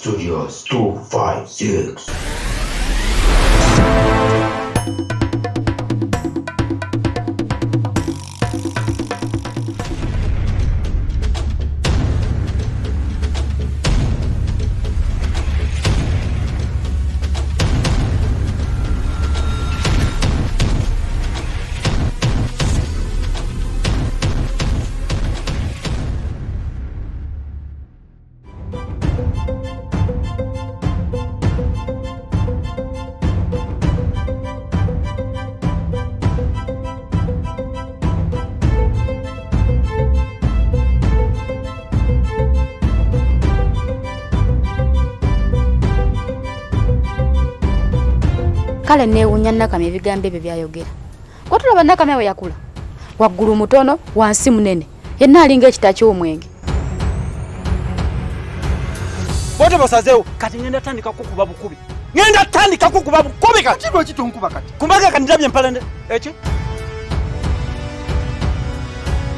Studios 256. Kale neewunya Nakamya ebigambo ebyo byayogera. Watulaba Nakamya we yakula. Waggulu mutono, wansi munene. Yenna alinga ekita ky'omwenge. Bote basazeewo kati ngenda tandika kukuba bukubi. Ngenda tandika kukuba bukubi kati. Kibo kitonkuba kati. Kumbaga kandabye mpalande. Eki?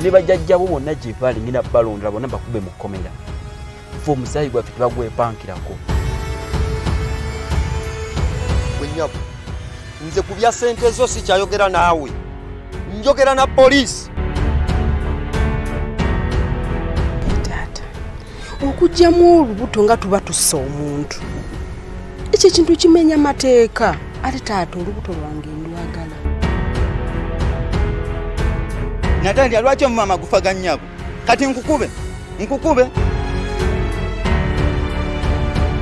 Ne bajjajjabo bonna gye bali ngina balondera bonna bakube mu kkomera. Fo omusaayi gwaffe tebagwepankirako. Wenyabu. Nze kubya sente zo si kyayogera naawe. Njogera na police. Tata. Okujjamu olubuto nga tuba tussa omuntu. Ekyo kintu kimenya mateeka. Ate taata olubuto lwange ndwagala. Natalia lwaki omumama gufa gannyabo? Kati nkukube.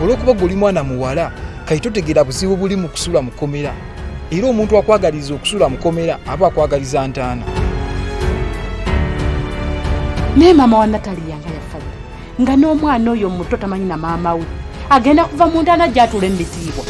Olwokuba guli mwana muwala kayito tegera buzibu buli mu kusula mu kkomera. Era omuntu akwagaliza okusula mu kkomera aba akwagaliza ntaana. Ne mama wa Natalia nga yafa. Nga n'omwana oyo muto tamanyi na maama we. Agenda kuva mu ntaana gy'atula embitiibwa.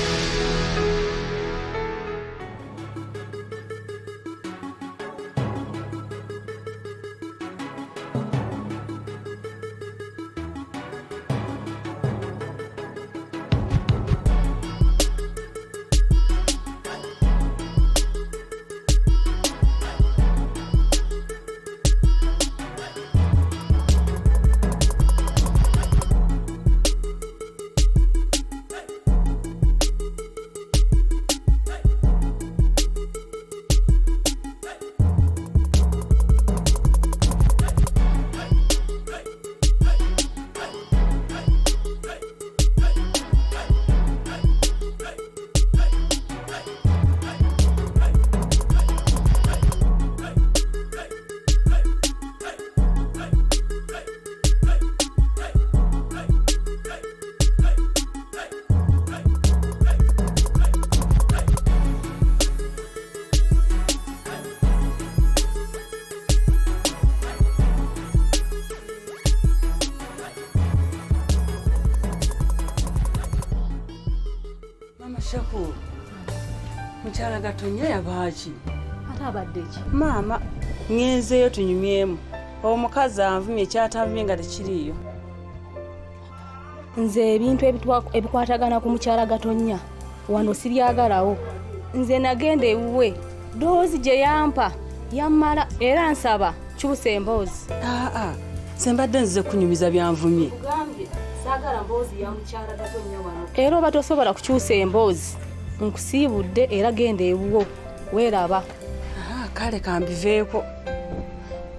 Shaku. Mukyala Gatonya yabaaki. Ate abadde ki? Maama, ngenzeeyo tunyumyemu. Omukazi anvumye kyatavumye nga tekiriiyo. Nze ebintu ebikwatagana ku mukyala Gatonya wano sibyagalawo. Nze nagenda ewuwe. Doozi gye yampa yammala era nsaba kyusa emboozi. Sembadde nzize kunyumiza byanvumye. Kugambye saagala mboozi ya mukyala Gatonya wano. Era oba tosobola kukyusa emboozi. Nkusiibudde era genda ewuwo. Weeraba. Kale kambiveeko.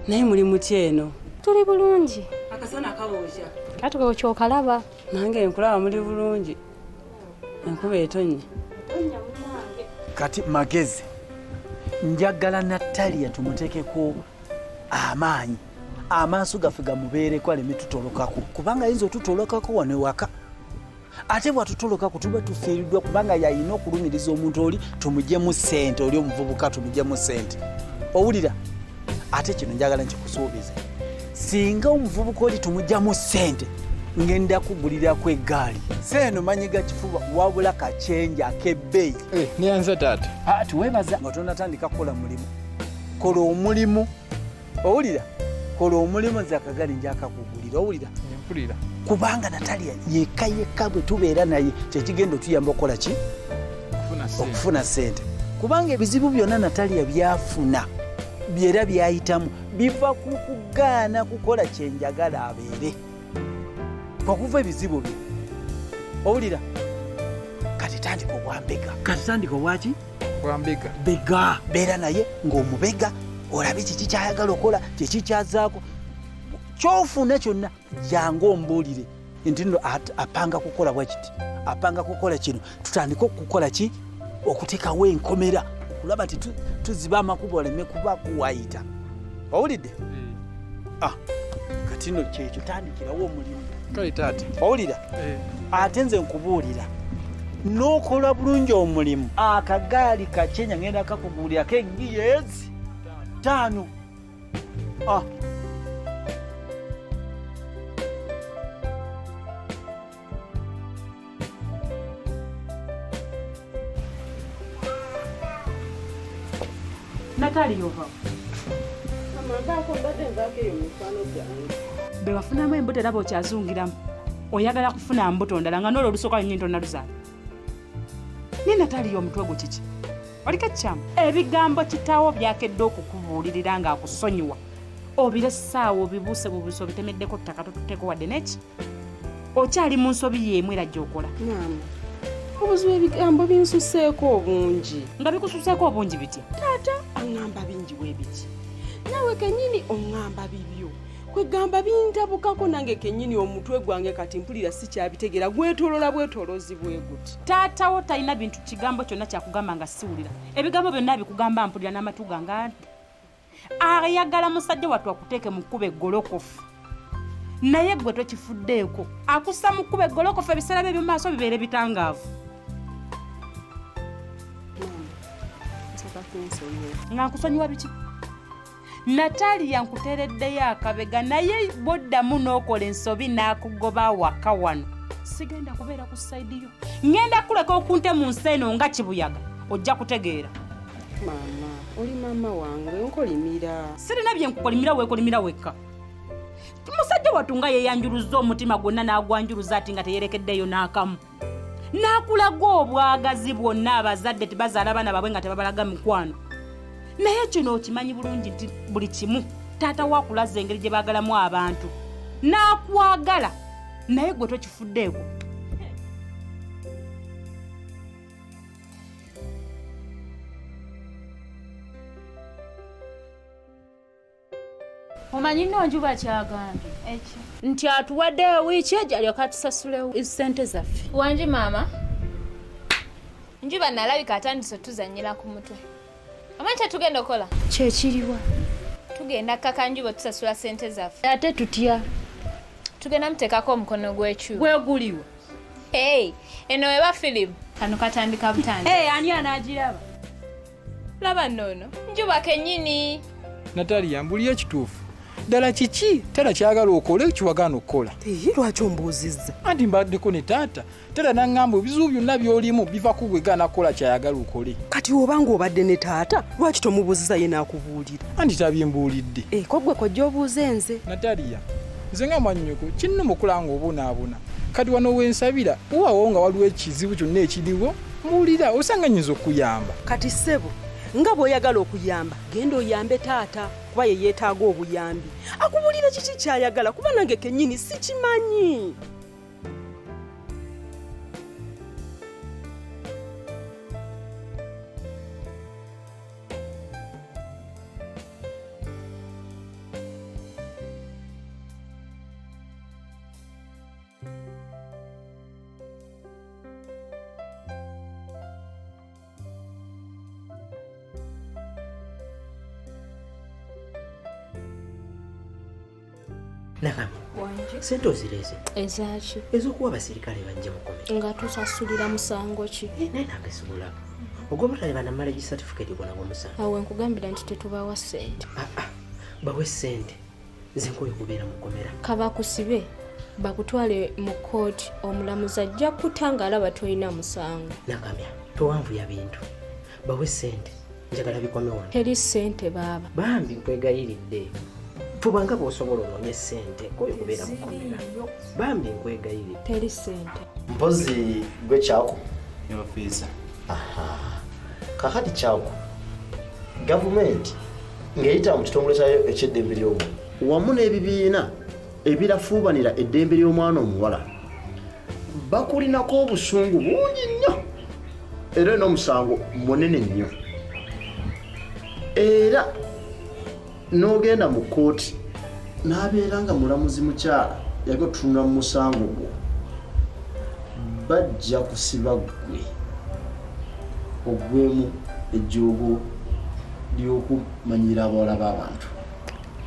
Naye muli muti eno. Tuli bulungi. Akasana kawookya. Kati ko kyokalaba. Nange nkulaba muli bulungi. Enkuba etonye. Kati magezi. Njagala Natalia tumuteekeko amaanyi. Amaaso gaffe gamubeereko aleme tutolokako. Kubanga yinza otutolokako wano ewaka. Ate bwatutolokako tuba tufiiriddwa kubanga yayina okulumiriza omuntu oli tumugyemu ssente oli omuvubuka tumugyemu ssente. Owulira? Ate kino njagala nkikusuubize. Singa omuvubuka oli tumugyamu ssente ngenda kugulirako eggaali. Seeno manyiga kifuba wabula kacyenja ak'ebbeeyi. Neyanza taata. Tuweebaza nga tonatandika kukola mulimu. Kola omulimu. Owulira? Kola omulimu nze akagali njakakugulira. Owulira? Mpulira. Kubanga Natalia yekka bwe tubeera naye kyekigenda otuyamba okukola ki? Okufuna ssente. Kubanga ebizibu byonna Natalia byafuna byera byayitamu biva ku kugaana kukola kyenjagala abeere. Okuva ebizibu bye owulira kati tandika obwambega kati tandika obwaki bwambega bega beera naye ng'omubega olabe kiki kyayagala okola kyekikyazaako kyofuna kyonna jangu ombuulire nti nno apanga kukola bwakiti apanga kukola kino tutandike okukola ki okuteekawo enkomera okulaba ti tuziba amakubo oleme kuba kuwayita owulidde kati nno kyekyo tandikirawo omulimu kale taata owulira ate nze nkubuulira n'okola bulungi omulimu akagaali kakyenya ngenda kakuguulirako engiyezi 5 Natali yova. Amagako mbadde nzakeyo mifano gyange. Be wafunamu embuto era bw'okyazungiramu. Oyagala kufuna mbuto ndala nga n'olwo olusooka nnyinto naluzaala. Ni Natali y'omutwe gwo kiki? Oliko ekyamu? Ebigambo kitaawo byakedde okukubuulirira ng'akusonyiwa. Obire essaawa obibuuse bubuuse obitemeddeko ttaka totuteeko wadde neki? Okyali mu nsobi y'emu era gy'okola. Obuzibu ebigambo binsuseeko obungi. Nga bikususeeko obungi bitya? Taata aŋŋamba bingi bwe biti. Nawe kennyini oŋŋamba bibyo. Kwegamba bintabukako nange kennyini omutwe gwange kati mpulira sikyabitegeera gwetolola bwetolozi bwe guti. Taata wo talina bintu kigambo kyonna kyakugamba nga siwulira. Ebigambo byonna bikugamba mpulira n'amatu gange ate. Ayagala musajja wattu akuteeke mu kkuba eggolokofu. Naye gwe tokifuddeeko. Akussa mu kkuba eggolokofu ebiseera bye by'omu maaso bibeere bitangaavu. Nga nkusonyiwa biki? Natali yankuteereddeyo akabega naye boddamu n'okola ensobi n'akugoba waka wano. Sigenda kubeera ku sayidi yo. Ngenda kuleka okunte mu nsi eno nga kibuyaga. Ojja kutegeera. Maama, oli maama wange nkolimira. Sirina bye nkukolimira weekolimira wekka. Musajja wattu nga yeeyanjuluzza omutima gwonna n'agwanjuluza ati nga teyerekeddeyo n'akamu. N'akulaga obwagazi bwonna abazadde tebazaala abaana baabwe nga tebabalaga mikwano. Naye kino okimanyi bulungi nti buli kimu taata wakulaza engeri gye baagalamu abantu. N'akwagala naye gwe tokifuddeeko. Omanyi nno Njuba kyagambye ekyo nti atuwaddeyo wiiki ejo alyoka tusasule ssente zaffe. Wanji maama Njuba nalabika atandise tuzannyira ku mutwe. Omanyi kye tugenda okola? Kyekiriwa? Tugenda kaka Njuba tusasula ssente zaffe. Ate tutya? Tugenda muteekako omukono gw'ekyuma. Gweguliwa? Eno weba firimu. Kano katandika butandika. Ani anaagiraba? Laba nnono Njuba kennyini. Natali mbulira ekituufu. Ddala kiki tera kyagala okole kiwagaana okukola? Lwaki ombuuzizza? Anti mbaddeko ne taata tera naŋŋamba ebizibu byonna by'olimu biva ku gwegaana kukola kyayagala okole. Kati obanga obadde ne taata lwaki tomubuuziza ye n'akubuulira? Anti tabyembuulidde. Ko gwe kojja obuuze nze. Nataliya nze nga mwannyoko kinno mukulanga obonaabona kati wano wensabira uwawo nga waliwo ekizibu kyonna ekiriwo muwulira osanga nnyinza okuyamba. Kati ssebo nga bw'oyagala okuyamba genda oyambe taata kuba ye yeetaaga obuyambi. Akubuulira kiki kyayagala kuba nange kennyini sikimanyi. Nakami, sente ozireze? Ezaaki? Ez'okuwa abasirikale bajja mukomera. Nga tusasulira musango ki? Naye nange sisobola. Ogw'obutale banamala certificate gwonna gw'omusango. Awo nkugambira nti tetubawa ssente. Bawe ssente nze nkoye kubeera mukomera. Kabakusibe bakutwale mu kkooti omulamuzi ajja kutanga alaba tolina musango. Nakamya towanvuya bintu. Bawe ssente njagala bikome wano. Teri ssente baaba. Bambi nkwegayiridde. Fubanga bw'osobola onoonye ssente nkoye kubeera mukomera. Bambi nkwegayiridde. Teri ssente. Mpozi gwe kyako? Yofiisa. Kakati kyako gavumenti ng'eyita mu kitongole kyayo eky'eddembe ly'omuntu wamu n'ebibiina ebirafuubanira eddembe ly'omwana omuwala bakulinako obusungu bungi nnyo era n'omusango munene nnyo era n'ogenda mu kooti n'abeera nga mulamuzi mukyala yaga otunula mu musango gwo bajja kusiba ggwe ogwemu ejjoogo ly'okumanyira abawala b'abantu.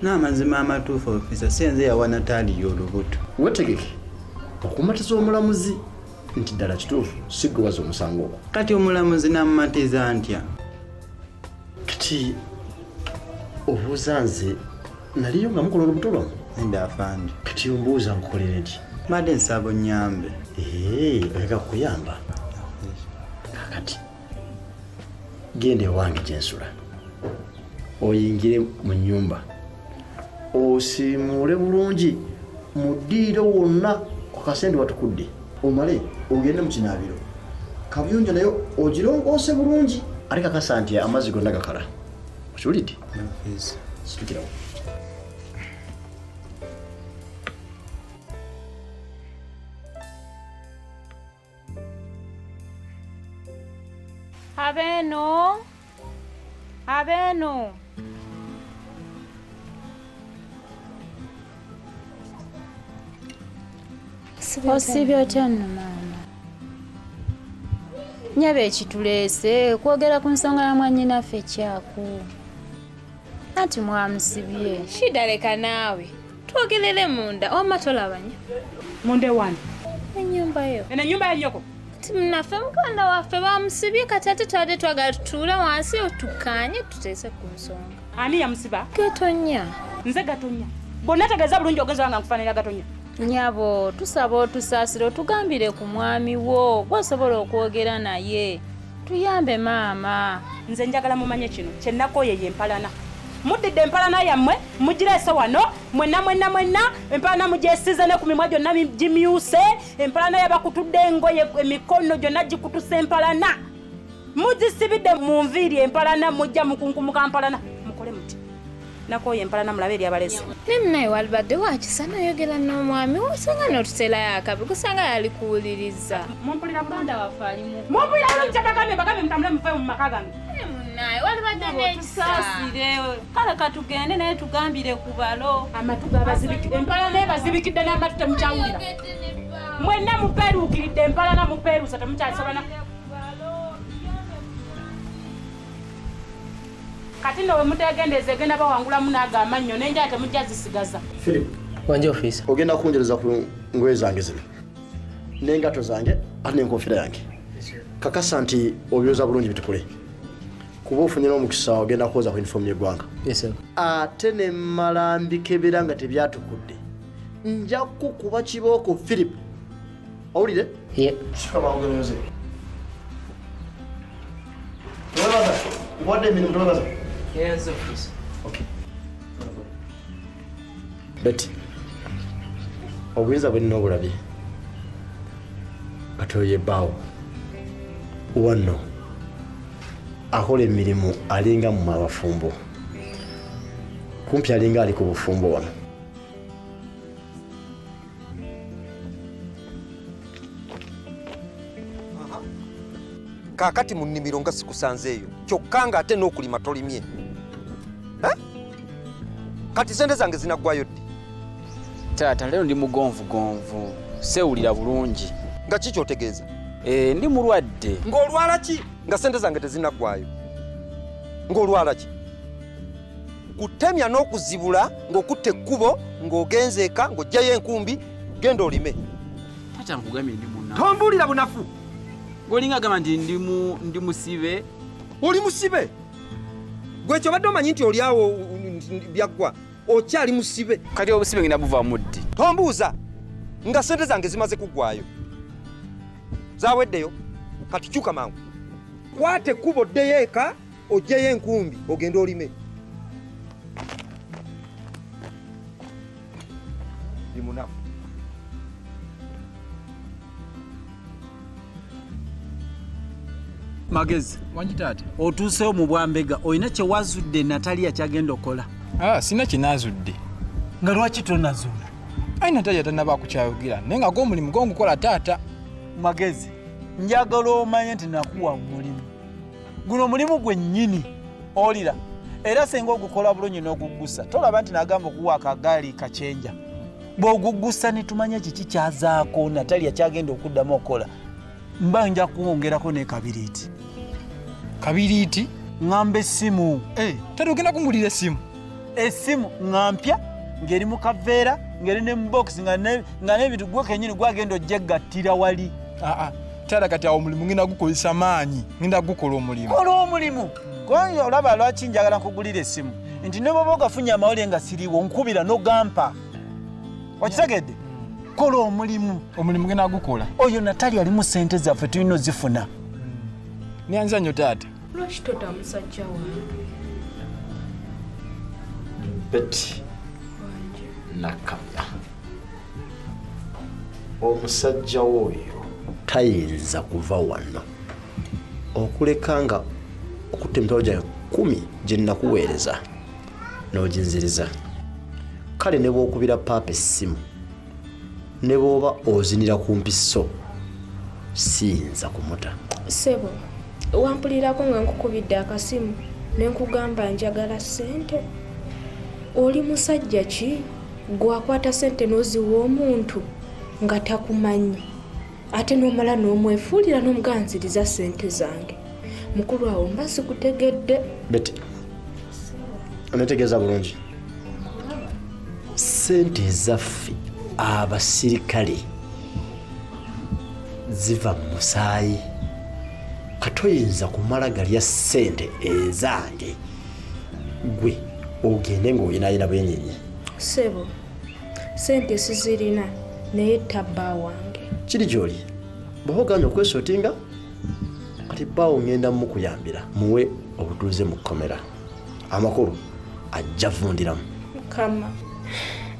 N'amazima amatuufu ofisa senze yawa Natalia olubuto. Wetegeke okumatiza omulamuzi nti ddala kituufu si gwe waza omusango ogwo. Kati omulamuzi n'amumatiza ntya? Kati obuuza nze naliyo nga mukola olubuto lwamu? Nda afande. Kati ombuuza nkukolere ndi? Mbadde nsaba onnyambe. Oyagala kukuyamba? Kakati genda ewange gye nsula oyingire mu nnyumba osiimuule bulungi mu ddiiro wonna ku kasente watukudde omale ogende mu kinaabiro kabuyonjo nayo ogirongoose bulungi ate kakasa nti amazzi gonna gakala okiwulidde? Situkirawo. Abeno. Osibye otya nno maama? Nyabe ekituleese kwogera ku nsonga ya mwannyinaffe Kyaku. Ati mwamusibye. Shida leka naawe. Twogerere munda oma tolabanya. Munde wani? Ennyumba yo. Eno ennyumba ya nnyoko? Naffe muganda waffe bamusibye kati ate twadde twagala tutuule wansi otukkaanye tuteese ku nsonga. Ani yamusiba? Gatonya. Nze Gatonya. Bonna tegeeza bulungi ogenza nga nkufaanira Gatonya. Nyabo tusaba otusaasire otugambire ku mwami wo gwosobola okwogera naye. Tuyambe maama. Nze njagala mumanye kino kyennakoye ye empalana. Muddidde empalana yammwe mugireese wano mwenna empalana mugyesize ne ku mimwa gyonna gimyuse empalana yabakutudde engoye emikono gyonna gikutuse empalana muzisibidde mu nviiri empalana mujja mukunkumuka mpalana mukole muti nakoye empalana mulabe eri abalezi nemunaye walibadde wakisa nayogera n'omwami osanga n'otuteerayo akabi kusanga yali kuwuliriza mumpulira muganda waffe alimu mumpulira bulungi bagambe mutambule muve mu maka gange naye walibadde nekisaasire kale katugende naye tugambire ku balo amatu gabazibikidde empalana ebazibikidde n'amatu temukyawulira mwenna mupeeruukiridde empalana mupeeruusa temukyasobana kati nno we mutegendeeza egenda bawangulamu n'aga amannyo n'enjala temujja zisigaza. Philip wanje ofisa ogenda kunjereza ku ngoye zange zino n'engato zange ate n'enkofiira yange kakasa nti obyoza bulungi bitukule kuba ofunye n'omukisa ogenda kwoza ku uniform y'eggwanga. Ate ne mmala mbikebera nga tebyatukudde nja kukuba kibooko Philip owulire? Kikama ogemeyoze tewebaza ngwadde emirimu tewebaza. Yes, officer. Okay. Betty obuyinza bwe nina obulabye katoyo ebbaawo wano akola emirimu alinga mu abafumbo kumpi alinga ali ku bufumbo wano. Kaakati mu nnimiro nga sikusanzeeyo kyokka nga ate n'okulima tolimye kati sente zange zinaggwayo ddi? Taata lero ndi mugonvugonvu sewulira bulungi. Nga ki kyotegeeza? Ndi mulwadde. Ng'olwala ki nga sente zange tezinaggwayo? Ng'olwala ki? Kutemya n'okuzibula ng'okutte ekkubo ng'ogenze eka ng'oggyayo enkumbi genda olime. Taata nkugambye ndi munnafu. Tombuulira bunafu. Golinga gamba nti ndi musibe. Oli musibe? Gwe ekyo badde omanyi nti oli awo byaggwa okyali musibe. Kati obusibe ngenda buva muddi. Tombuuza nga sente zange zimaze kuggwayo zaweddeyo kati kyuka mangu kwate ekkubo oddeyo eka oggyeyo enkumbi ogende olime. Ndi munafu. Magezi wanji taata otuuseyo mu Bwambega olina kye wazudde Natalia kyagenda okola? Sina kinaazudde. Nga lwaki tonazuula? Ayi Natalia tannaba kukyayogera naye nga gw'omulimu gw'ongukola taata. Magezi njagala omanye nti nakuwa omulimu guno omulimu gwennyini olira era senga ogukola bulungi n'oguggusa tolaba nti nagamba okuwa akagaali kacyenja bw'oguggusa nitumanya kiki kyazaako Natalia kyagenda okuddamu okukola mba nja kuwongerako ne kabiriiti. Kabiriiti? Ngamba essimu. Tati ogenda kungulira essimu? Essimu ngampya ngeri mu kaveera ngeri ne mu box nga n'ebintu gwe kennyini gwagenda ojjegattira wali. Tala kati awo omulimu ngenda gukozesa maanyi ngenda gukola omulimu. Kola omulimu. Kubanga olaba lwaki njagala nkugulira essimu nti ne bwoba ogafunye amawulire nga siriiwo nkubira n'ogampa. Wakitegedde? Kola omulimu. Omulimu ngenda gukola. Oyo Natalia alimu ssente zaffe tulina ozifuna. Nyanza nnyo taata. Lwaki tota musajja wange? Betty Nakamya omusajja oyo tayinza kuva wano okuleka nga okutembera gya 10 gye nakuweereza n'oginziriza. Kale ne bw'okubira paapa essimu ne bw'oba ozinira ku mpiso siyinza kumuta. Sebo, wampulirako nga nkukubidde akasimu ne nkugamba njagala ssente. Oli musajja ki gwakwata ssente n'oziwa omuntu nga takumanyi ate n'omala n'omwefuulira n'omuganziriza ssente zange? Mukulu awo mba sikutegedde. Betty, onetegeeza bulungi ssente ezaffe abasirikale ziva mu musaayi. Katoyinza kumala galya ssente ezange gwe ogende ng'oyinayina bwenyenye. Sebo, ssente sizirina naye tabba wange. Kiri gy'oli bw'oba ogambye okwesootinga kati bbaawo ngenda mukuyambira muwe obutuuze mu kkomera. Amakulu ajja vundiramu. Mukama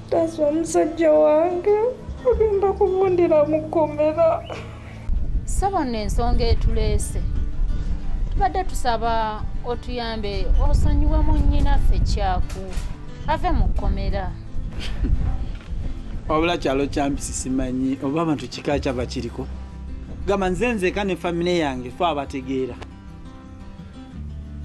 tazi omusajja wange ogenda kuvundira mu kkomera. Saba n'ensonga etuleese tubadde tusaba otuyambe osonyiwemu nnyinaffe Kyaku ave mu kkomera. Wabula kyalo kyampisi simanyi oba abantu kika kyaba kiriko. Gamba nzenzeka ne famire yange fe abategeera.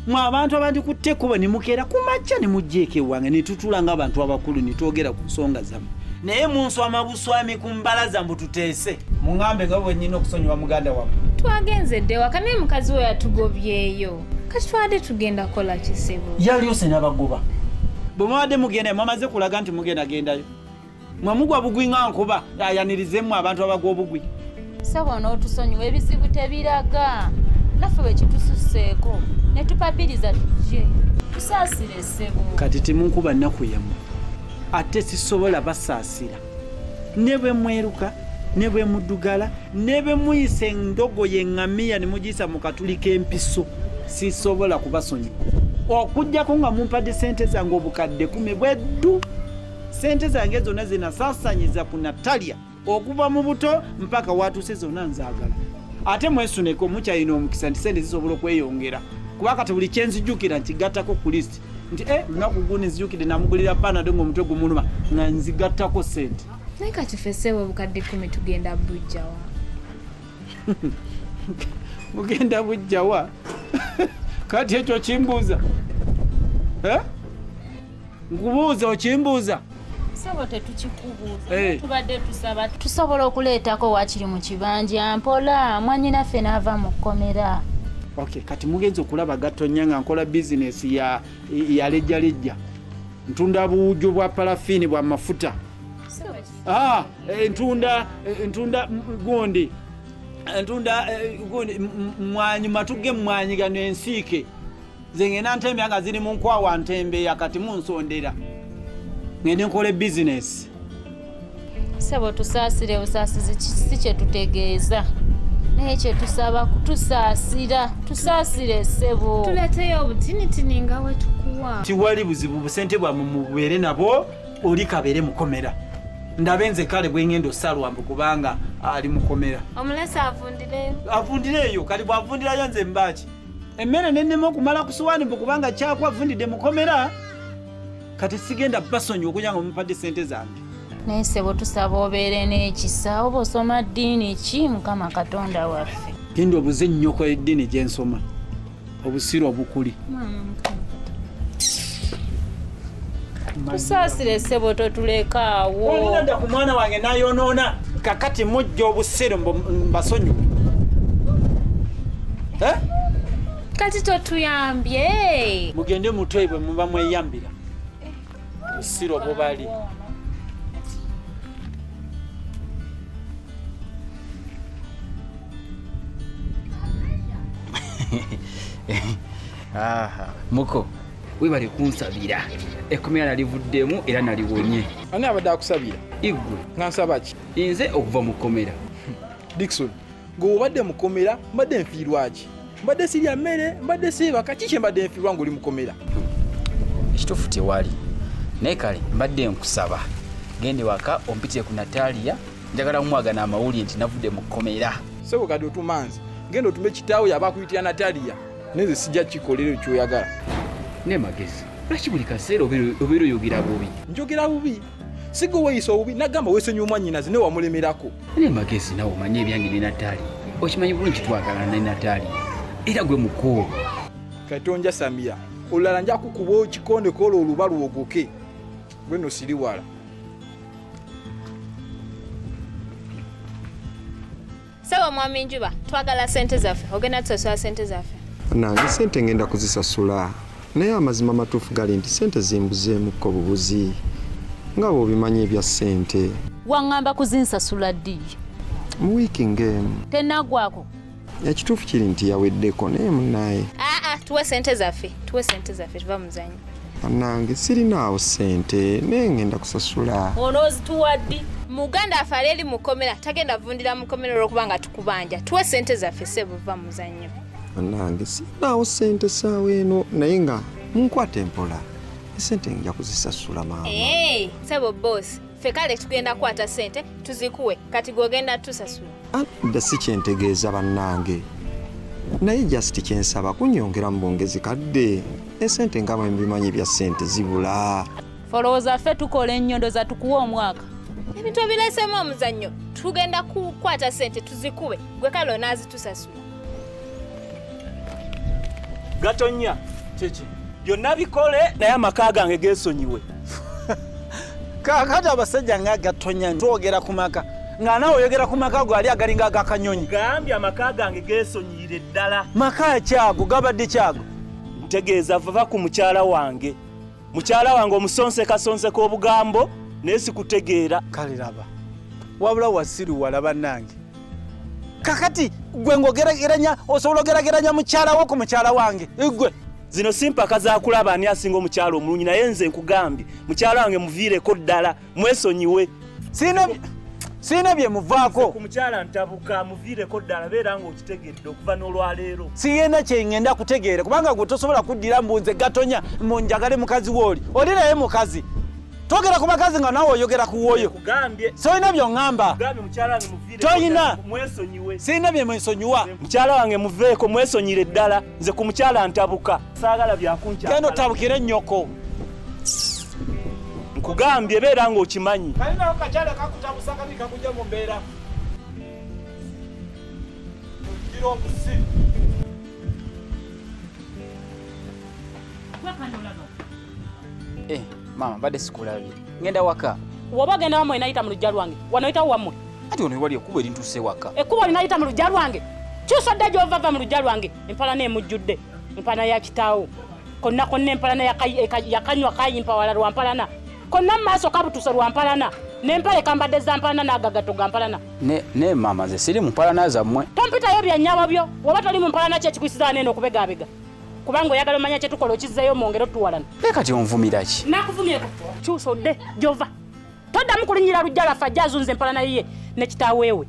Mwe abantu abandikutte ekkubo ne mukeera ku makya ne mujjeeko ewange ne tutula ng'abantu abakulu ne twogera ku nsonga zammwe. Naye munswama buswami ku mbalaza mbu tuteese muŋŋambe nga bwennyina okusonyiwa muganda wammwe. Twagenze dde waka naye mukazi we yatugobyeyo. Kati twadde tugenda kola kisebo. Yali yose n'abagoba. Bwe mubadde mugenda mwamaze kulaga nti mugendagendayo. Mwe mugwa bugwi nga nkuba ayanirizemu abantu abagwa obugwi. Saba n'otusonyiwa ebizibu tebiraga. Naffe bwe kitususseeko ne tupapiriza tujje. Tusaasire ssebo. Kati temunkuba nnaku yammwe. Ate sisobola basaasira. Ne bwe mweruka, ne bwe muddugala, ne bwe muyise endogoye eŋŋamiya ne mugiyisa mu katuli k'empiso. Sisobola kubasonyiwa. Okuggyako nga mumpadde ssente zange obukadde 10 bweddu. Ssente zange zonna zinasaasanyiza ku Natalia okuva mu buto mpaka watuuse zonna nzaagala. Ate mwesuneko mukyalina omukisa nti ssente zisobola okweyongera. Kuba kati buli kyenzijjukira nkigattako ku listi. Nti lunaku guno nzijjukidde namugulira panado ng'omutwe gumuluma nga nzigattako ssente. Naye kati ffe ssebo obukadde 10 tugenda bujjawa. Mugenda bujjawa? Kati ekyo kimbuuza? Nkubuuza okimbuuza? Sebo tetukikubuuza. Tubadde tusaba tusobola okuleetako wakiri mu kibanja mpola mwannyinaffe n'ava mu kkomera. Okay, kati mugenzi okulaba Gatonnya nga nkola bizinesi ya lejjalejja. Ntunda buwujjo bwa parafini bwa mafuta. Ntunda gundi. Ntunda gundi mwanyi matuge mwanyi gano ensiike. Zengena ntembe nga ziri mu nkwawa ntembe yakati munsondera. Ngende nkole bizinesi. Sebo tusaasire busaasizi si kye tutegeeza. Naye kye tusaba kutusaasira. Tusaasire ssebo. Tuleeteyo obutinitini nga we tukuwa. Tiwali buzibu busente bwammwe mubeere nabo oli kabeere mukomera. Ndabe nze kale bwe ngendo osalwambu kubanga ali mukomera. Omulese avundireyo. Avundireyo kali bwavundirayo nze mbaki. Emmere nennema okumala ku suwaani mbu kubanga Kyaku avundidde mukomera. Kati sigenda basonyi okunya nga mumpadde ssente zange. naye ssebo tusaba obeere n'ekisa oba osoma ddiini ki Mukama Katonda waffe. Genda obuze nnyoko eddiini gye nsoma obusiru obukuli. Tusaasire ssebo totulekaawo. Olina ku mwana wange n'ayonoona kakati mujja obusiru mbasonyu. Kati totuyambye. Mugende mutwe bwe muba mweyambira. Obusiru obubali. Muko webale kunsabira ekkomera nalivuddemu era naliwonye. Ani abadde akusabira? Igwe. Nga nsaba ki? Nze okuva mu kkomera. Dickson, ng'obadde mu kkomera mbadde nfiirwa ki? Mbadde sirya mmere, mbadde siibaka, kiki mbadde nfiirwa ng'oli mu kkomera? Ekituufu tewali. Naye kale mbadde nkusaba gende waka ompitire ku Natalia, njagala kumwagana amawulire nti navudde mu kkomera. Sebo kati otumanzi, genda otume kitaawo yaba akuyitira Natalia. Neze sijja kikolera ekyoyagala. Ne magezi lwaki buli kaseera obeera oyogera bubi? Njogera bubi? Siga weeyisa obubi nagamba weesonyiwa mwannyinaze ne wamulemerako. Ne magezi nawe omanye ebyange ne Natalia. Okimanyi bulungi twagalana ne Natalia. Era gwe mukoowu. Katonja Samia, olulala nja kukuba kikonde kola oluba lwogoke. Gwe no siri wala. Sawa mwami Njuba, twagala sente zaffe. Ogenda tusasula sente zaffe. Nange sente ngenda kuzisasula. Naye amazima matuufu gali nti sente zimbuzeemukko bubuzi. Nga bw'obimanyi ebya sente. Waŋŋamba kuzinsasula ddi? Mu wiiki ng'emu. Tennagwako? Ekituufu kiri nti yaweddeko naye munnaye. Tuwe sente zaffe. Tuwe sente zaffe tuva muzanyo. Nange sirinaawo sente naye ngenda kusasula. Onoozituwa ddi? Muganda afale eri mu kkomera tagenda vundira mu kkomera olw'okubanga tukubanja. Tuwe sente zaffe ssebo va muzanyo. Nange sirinaawo sente saawa eno naye nga munkwata empola. Esente nja kuzisasula maama. Ssebo boss. Ffe kale tugenda kwata sente tuzikuwe kati gwogenda tusasula. Dda si kyentegeeza bannange. Naye just kyensaba kunyongera mu bwongezi kadde. Esente nga bwe mbimanyi ebya sente zibula. Folowooza ffe tukola ennyondo za tukuwa omwaka. Ebintu ebireesemu omuzannyo tugenda kukwata sente tuzikuwe gwe kale onaazitusasula. Gatonya kiki byonna bikole naye amaka gange geesonyiwe. Kakati abasajja nga Gatonya twogera ku maka nga nawe oyogera ku maka go ali agalinga agakanyonyi. Gambye amaka gange geesonyiyire ddala. Maka kyago gabadde kyago ntegeeza vava ku mukyala wange omusonsekasonseka obugambo naye sikutegeera. Kale laba wabula wasiru walaba nange kakati gwe ng'ogerageranya osobola ogerageranya mukyala wo ku mukyala wange. Igwe zino simpaka zakulaba ani asinga omukyala omulungi naye nze nkugambye mukyala wange muviireko ddala mwesonyiwe. Siina bye muvaako ku mukyala ntabuka muviireko ddala beera ng'okitegedde okuva n'olwaleero. Siyena kye ngenda kutegeera kubanga gwe tosobola kuddira mbunze Gatonya munjagale mukazi wooli oli naye mukazi. Togera ku bakazi nga nawe oyogera ku woyo. Soyina by'oŋŋamba. Toyina. Siyina bye mwesonyiwa. Mukyala wange muveeko mwesonyire ddala nze ku mukyala ntabuka. Saagala byakunkyala. Genda otabukire nnyoko. Nkugambye beera ng'okimanyi. Kalinawo kakyala kakutabusa kati kakujja mu mbeera. Gira obusiru. Mama badde sikulabye ngenda waka. Woba genda wamwe nayita mu lujja lwange wanoyitawo wammwe ati ono wali ekkubo erintuuse waka. Ekkubo linayita mu lujja lwange kyusodde gy'ovava mu lujja lwange empalana emujjudde empalana ya kitaawo konna empalana yakanywa kayimpa wala lwampalana konna mu maaso kabutuse lwampalana n'empale kambadde za mpalana n'agagato ga mpalana. Ne mama ze siri mu mpalana zammwe. Tompitayo byanyabo byo woba toli mu mpalana kye kikwisizaa neno okubegabega kubanga oyagala omanya kye tukola okizzeeyo mwongere tuwalana. Naye kati onvumira ki? Nakuvumyeko kyusodde gy'ova toddamu kulinnyira lujja lwaffe ajja azunza empalana yiye ne kitaaweewe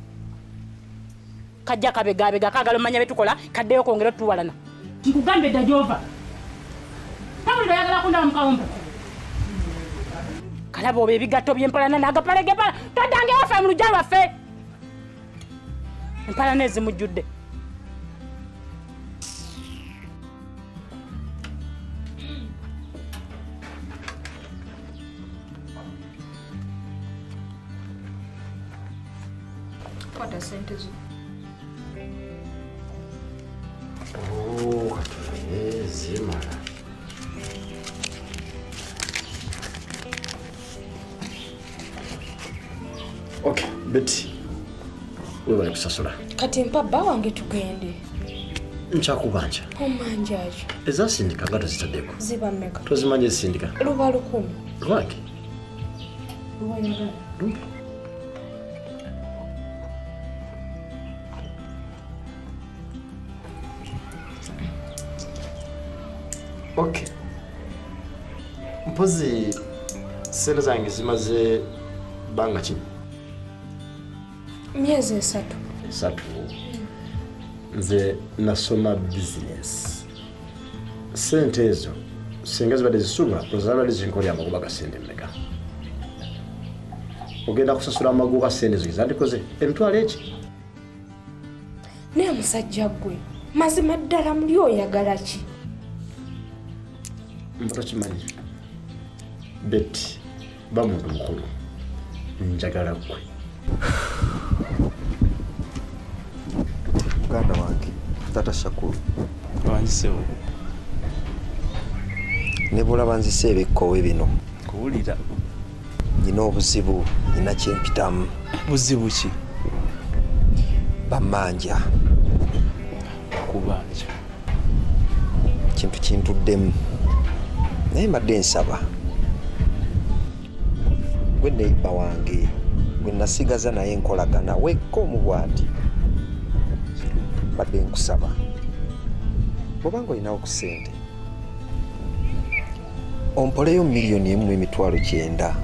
kajja kabegabega kaagala omanya bye tukola kaddeyo okwongera tuwalana. Nkugambye dda gy'ova tawulira oyagala kundaba mukawumpa kalaba oba ebigatto by'empalana n'agapale g'empala toddange waffe mu lujja lwaffe empalana ezimujjudde. kwata sente zo. Zimala. Okay, Betty. Wewe bali kusasula. Kati mpa bba wange tugende. Nchakubanja. Omanjaje. Ezasindika ngato zitadeko. Ziba mmeka. Tozimanje sindika. Luba 10. Lwaki? Luba. Okay. Mpozi sente zange zimaze banga ki? Myezi 3. 3. Nze nasoma business. Sente ezo singa zibadde zisubula tozabadde zinkolya amagoba ga sente mmeka. Ogenda kusasula amagoba sente zo zandikoze emitwalo eki. Naye musajja gwe mazima ddala muli oyagala ki? Mpakimanyi Betty bamuntu mukulu njagala gwe. Muganda wange Tata Shakuru wanzisewo ne bulaba nzise ebikkowe bino kuwulira nina obuzibu nina kyempitamu. Buzibu ki? Bamanja kubanja kintu kintuddemu naye mbadde nsaba gwe neiba wange gwe nasigaza naye enkolagana wekka omubwati mbadde nkusaba bwobanga olinawo ku ssente ompoleyo $1,900,000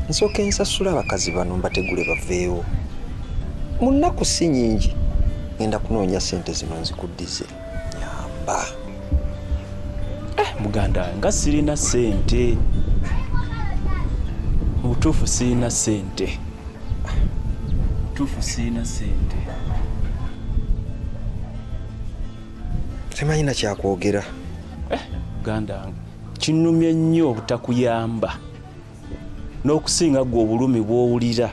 nsooka ensasula abakazi bano mbategule baveewo mu nnaku si nyingi ngenda kunoonya ssente zino nzikuddize nyamba. Muganda nga sirina sente obutuufu sirina sente Temanyina kyakwogera. Muganda kinnumye nnyo obutakuyamba n'okusinga gwe obulumi bw'owulira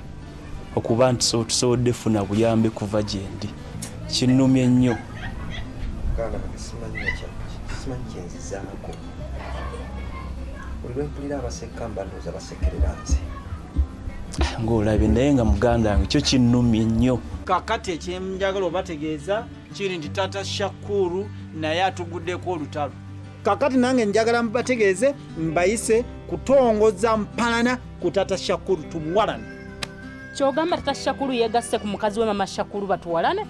okuba nti tusobodde funa buyambi kuva gye ndi kinnumye nnyo. Simanyi kyenzizaako buli lwempulira abaseka mbandooza basekerera nze ng'olabye naye nga muganda wange kyo kinnumye nnyo. Kakati ekyenjagala obategeeza kiri nti Tata Shakuru naye atuguddeko olutalo. Kakati nange njagala mbategeeze mbayise kutongoza mpalana ku Tata Shakuru tumuwalane. Kyogamba Tata Shakuru yegasse ku mukazi we Mama Shakuru batuwalane?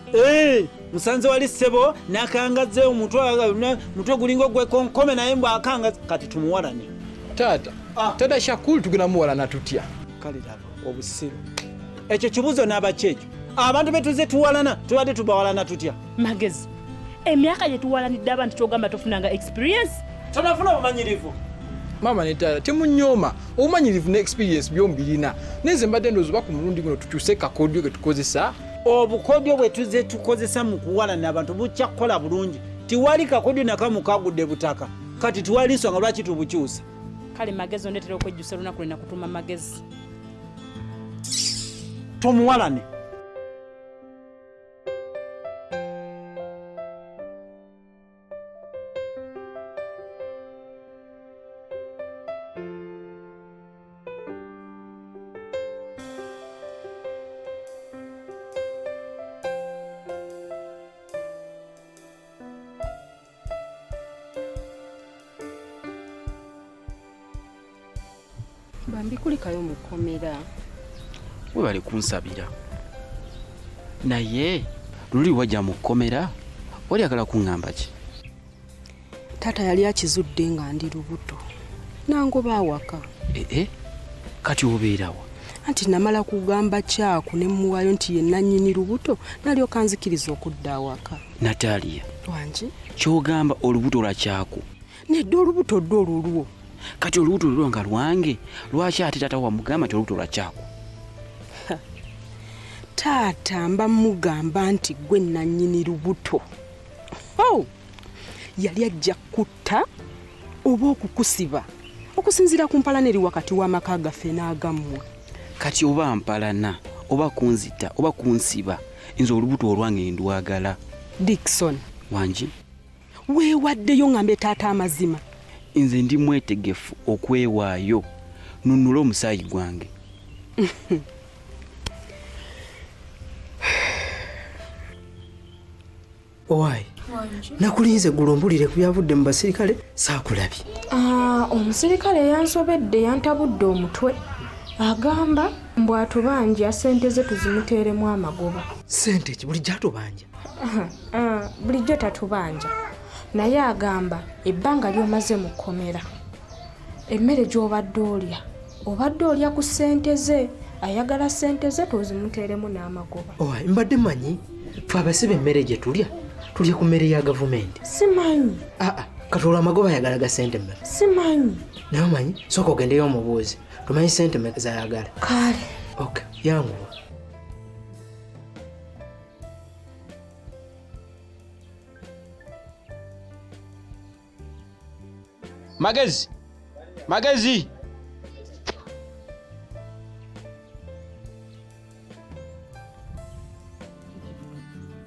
Musanze wali ssebo n'akangaze omutwe gulinga ogwekonkome naye mbw'akangaze kati tumuwalane. Tata Shakuru tugenda muwalana tutya? Kale laba obusiru ekyo kibuzo n'abaki ekyo abantu betuze tuwalana tubadde tubawalana tutya? Magezi emyaka gye tuwalanidde abantu kyogamba tofunanga experience tonafuna bumanyirivu. Mama ne Tata temunyooma obumanyirivu ne experience byombi birina neze mbadde ndowooza ku mulundi guno tukyuse kakodyo ge tukozesa. Obukodyo bwe tuze tukozesa mu kuwalana abantu bukya kukola bulungi tiwali kakodyo nakamu kagudde butaka kati tiwali nsonga lwaki tubukyusa. Kale Magezi ondetera okwejjusa olunaku lwena kutuma Magezi tumuwalane. Bambi kulikayo mukomera. We bali kunsabira. Naye luli wajja mukomera oli agala kuŋŋamba ki? Tata yali akizudde nga ndi lubuto. Nangoba awaka. Kati obeerawa? Anti namala kugamba kyaku ne muwayo nti ye nannyini lubuto nalyoka nzikiriza okudda awaka. Natalia. Wangi? Kyogamba olubuto lwa kyaku. Nedda olubuto ddo olulwo. Kati olubuto lulwo nga lwange lwaki ate tata wamugamba nti olubuto lwa kyaku? Taata mba mugamba nti gwe nannyini lubuto. Yali ajja kutta oba okukusiba okusinziira ku mpalana eri wakati w'amaka gaffe n'agammwe. Kati oba mpalana oba kunzita oba kunsiba nze olubuto olwange ndwagala. Dickson wangi weewaddeyo ngambe taata amazima. nze ndi mwetegefu okwewaayo nunula omusaayi gwange. Owaayi nakulinze gulombulire ku byavudde mu basirikale saakulabye. Omusirikale yansobedde yantabudde omutwe agamba mbu atubanja sente ze tuzimuteeremu amagoba. Sente ki bulijjo atubanja? Bulijjo tatubanja naye agamba ebbanga lyomaze mu kkomera emmere gy'obadde olya ku ssente ze, ayagala ssente ze tuzimuteeremu n'amagoba. Owaayi mbadde manyi fe abasiba emmere gye tulya ku mmere ya gavumenti. Simanyi. Katoolwa amagoba ayagala ga ssente mmeka? Simanyi. Naye omanyi sooka ogendeyo omubuuzi tumanyi ssente mmeka zayagala. Kale. Okay, yanguwa. Magezi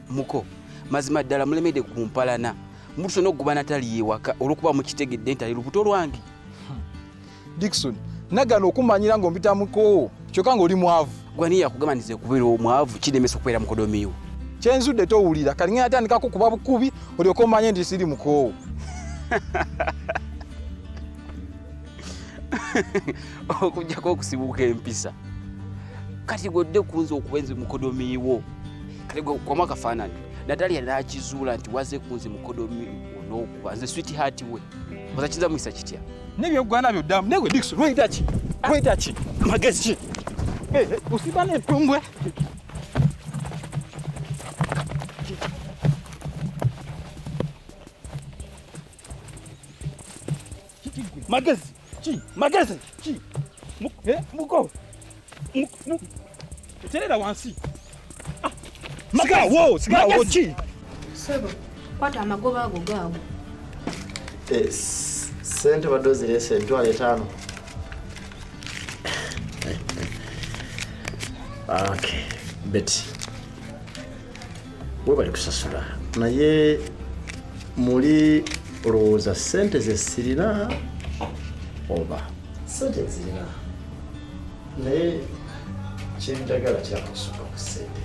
muko mazima ddala mulemedde kumpalana mutusona okuguba Natali ewaka olwokuba mukitegedde nti ali lubuto lwange. Dickson nagano okumanyira ng'ompita muko kyokka ng'oli mwavu. Gwani yakugamba nti kubeera omwavu kidemesa okubeera mukodomiwo. Kyenzudde towulira kalinga yatandikako kuba bukubi olyoka omanye nti siri mukowo. Okujjako okusibuka empisa kati godde kunze okubenzi mukodomiwo kati gwe akafaanani Natali n'akizuula nti waze kunze mukodomi olw'okuba nze sweetheart we ozakiza muyisa kitya n'ebyogwana byoddamu newe Dickson lweyita ki magezi ki usiba n'entumbwe magezi ki muko terera wansi sigawo ki Sebo kwata amagoba ago gaawo. Sente badde ozirese emitwalo 5. Okay, Betty. We bali kusasula naye muli olowooza sente ze sirina oba sente zirina naye kyentagala kyakusuka ku sente.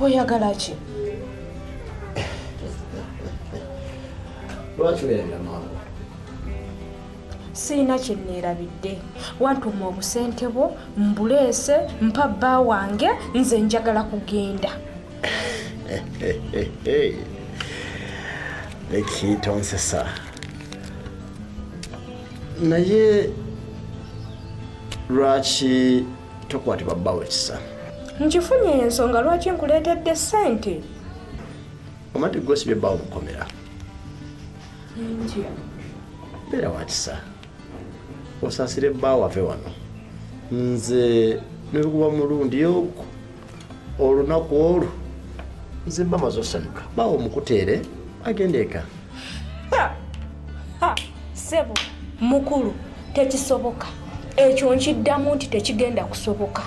Oyagala ki? Lwaki weerabira mangu? Sirina kye neerabidde wantuma obusente bwo mbuleese mpa bba wange nze njagala kugenda. Ekitonsesa naye lwaki tokwatibwa bbawo ekisa? Nkifunye ensonga lwaki nkuleetedde ssente. Omanti gwesibye bbawo mukomera Njya. beera wakisa osaasire bbaawo ave wano nze nebikuba mulundi ogwo olunaku olwo nze mba maze osanyuka bbaawo mukuteere agende eka. Sebo mukulu tekisoboka ekyo nkiddamu nti tekigenda kusoboka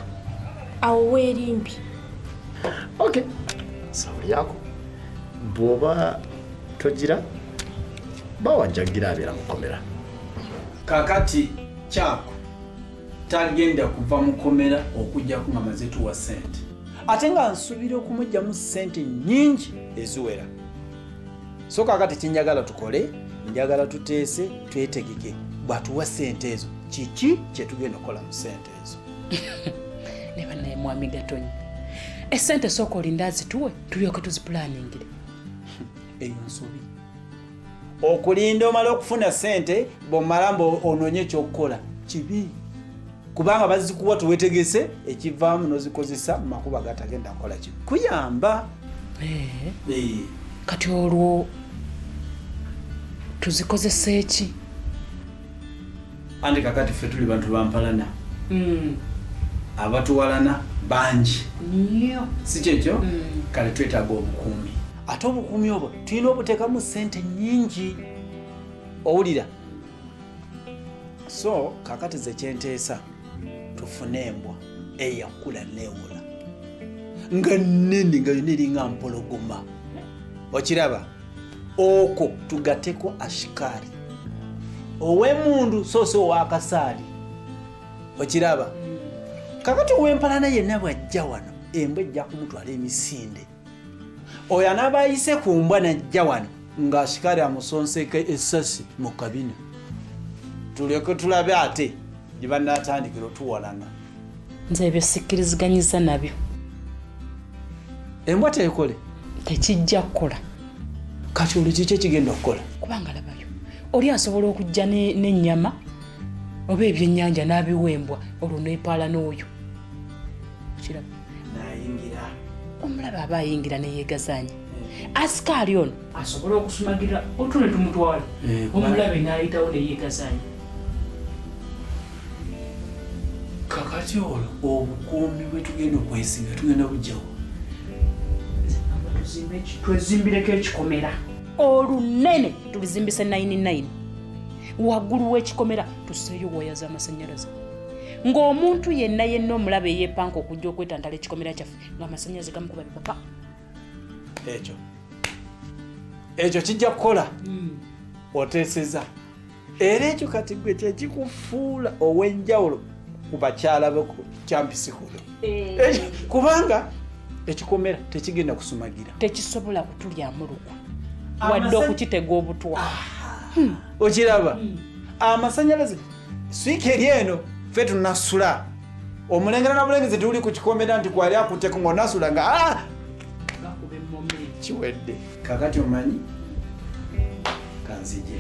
awo weerimbi. Okay, sawa yako bw'oba togira bawajjagira abeera mukomera. Kakati kyako tagenda kuva mukomera okujjaku nga maze tuwa ssente ate nga nsuubira okumugyamu ssente nnyingi eziwera. So kakati kinjagala tukole njagala tuteese twetegeke bwatuwa ssente ezo kiki kyetugenda okukola mu ssente ezo. Ne bannaye mwami Gatonyi essente sooka olinda azituwe tulyoke tuzipulaningire. Eyo nsuubi okulinda omala okufuna ssente bw'omala mbu onoonye ekyokukola kibi kubanga bazikuwa tuwetegese ekivaamu n'ozikozesa mu makuba gatagenda kukola kibi kuyamba. Kati olwo tuzikozesa eki? Andi kakati ffe tuli bantu bampalana abatuwalana bangi nnyo si kyekyo kale twetaaga obukuumi ate obukuumi obwo tulina obuteekamu ssente nnyingi owulira. So kakati ze kyenteesa tufune embwa eyakula neewola nga nnene nga yonna eringa mpologoma okiraba okwo tugateko ashikari ow'emundu so si ow'akasaali okiraba kakati ow'empalana yenna bw'ajja wano embwa ejja kumutwala emisinde oyo anaaba ayise ku mbwa najja wano ng'ashikari amusonseka essasi mu kabina tuleke tulabe ate gye bannaatandikira otuwalana nze ebyo sikkiriziganyiza nabyo embwa teekole tekijja kukola kati olwo kiki ekigenda okukola kubanga labayo oli asobola okujja n'ennyama oba ebyennyanja n'abiwa embwa olwo neepaala n'oyo kiraba nayingira omulaba aba ayingira neyeegazaanya asikaali ono asobola okusumagira otule tumutwale omulabe n'ayitawo neyeegazaanya kakati olwo obukuumi bwe tugenda okwesinga tugenda bujjawo twezimbireko ekikomera olunene tulizimbisa 99 waggulu w'ekikomera tuseeyo waya z'amasannyalaze ng'omuntu yenna omulaba eyeepanka okujja okwetantala ekikomera kyaffe ng'amasannyalaze gamukuba bipapa ekyo kijja kukola oteeseza era ekyo kati gwe kyekikufuula ow'enjawulo ku bakyala be ku kyampisi kuno kubanga ekikomera tekigenda kusumagira tekisobola kutulyamu lukwa wadde okukitega obutwa okiraba amasannyalaze swiki eri eno ffe tunasula omulengera na bulengeze tuli ku kikomera nti kwali akutteko ng'onasula nga kiwedde kakati omanyi kanzije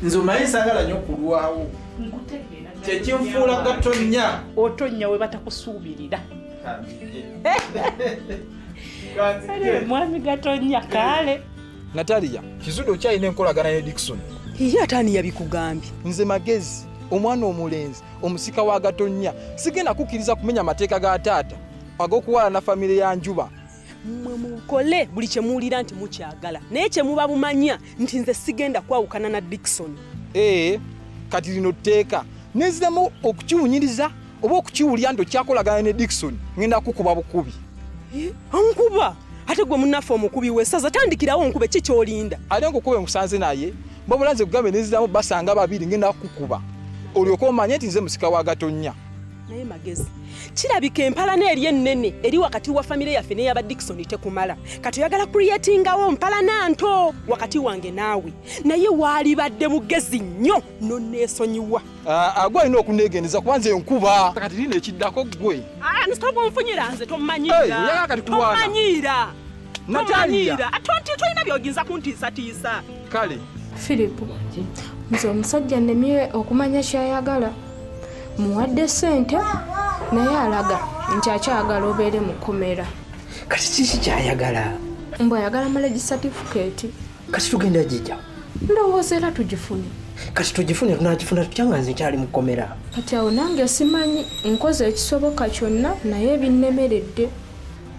nze omanyi saagala nnyo okulwawo kyekinfuula gatonnya otonnya we batakusuubirira mwami gatonnya kale Natalia kizudo kyalina enkolagana ne Dickson ye atani yabikugambye nze magezi omwana omulenzi omusika wa gatonnya sigenda kukkiriza kumenya mateeka ga taata ag'okuwala na famire ya Njuba mwe mukole buli kye muwulira nti mukyagala naye kye muba bumanya nti nze sigenda kwawukana na Dickson kati lino tteeka neziramu okukiwunyiriza oba okukiwulya nti okyakolagana ne Dickson ngenda kukuba bukubi onkuba ate gwe munnaffe omukubi w'essaza tandikirawo onkube ki ky'olinda ali nkukuba musanze naye babulanze kugambe neziramu basanga babiri ngenda kukuba olyoka omanye nti nze musika wa gatonnya naye magezi kirabika empalana eri ennene eri wakati wa famire yaffe n'eyaba Dickson tekumala kati oyagala creatingawo mpalana nto wakati wange naawe naye waalibadde mugezi nnyo nonneesonyiwa gwe alina okuneegendeza kuba nze nkuba kati lino ekiddako gwe nsitoba onfunyira nze tomanyiira Natalia ate tolina by'oyinza kuntiisatiisa kale Philip nze omusajja nnemye okumanya kyayagala muwadde ssente naye alaga nti akyagala obeere mu kkomera kati kiki kyayagala mbw ayagala marriage certificate kati tugenda gijja ndowooza era tugifune kati tugifune tunagifuna tutyanga nze nkyali mu kkomera kati awo nange simanyi nkoze ekisoboka kyonna naye ebinnemeredde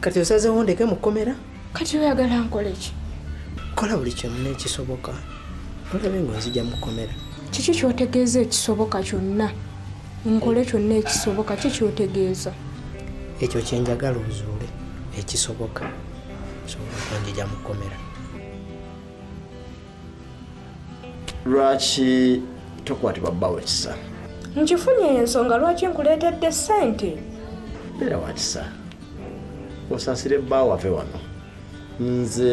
kati osazeewo ndeke mu kkomera kati oyagala nkole ki kola buli kyonna ekisoboka olabe ng'onzija mu kkomera kiki kyotegeeza ekisoboka kyonna nkole kyonna ekisoboka kikyotegeeza ekyo kyenjagala ozuule ekisoboka sobola okunjija mu kkomera lwaki tokwatibwa bbawo ekisa nkifunye ensonga lwaki nkuleetedde ssente beera wakisa osaasire bbaawo ave wano nze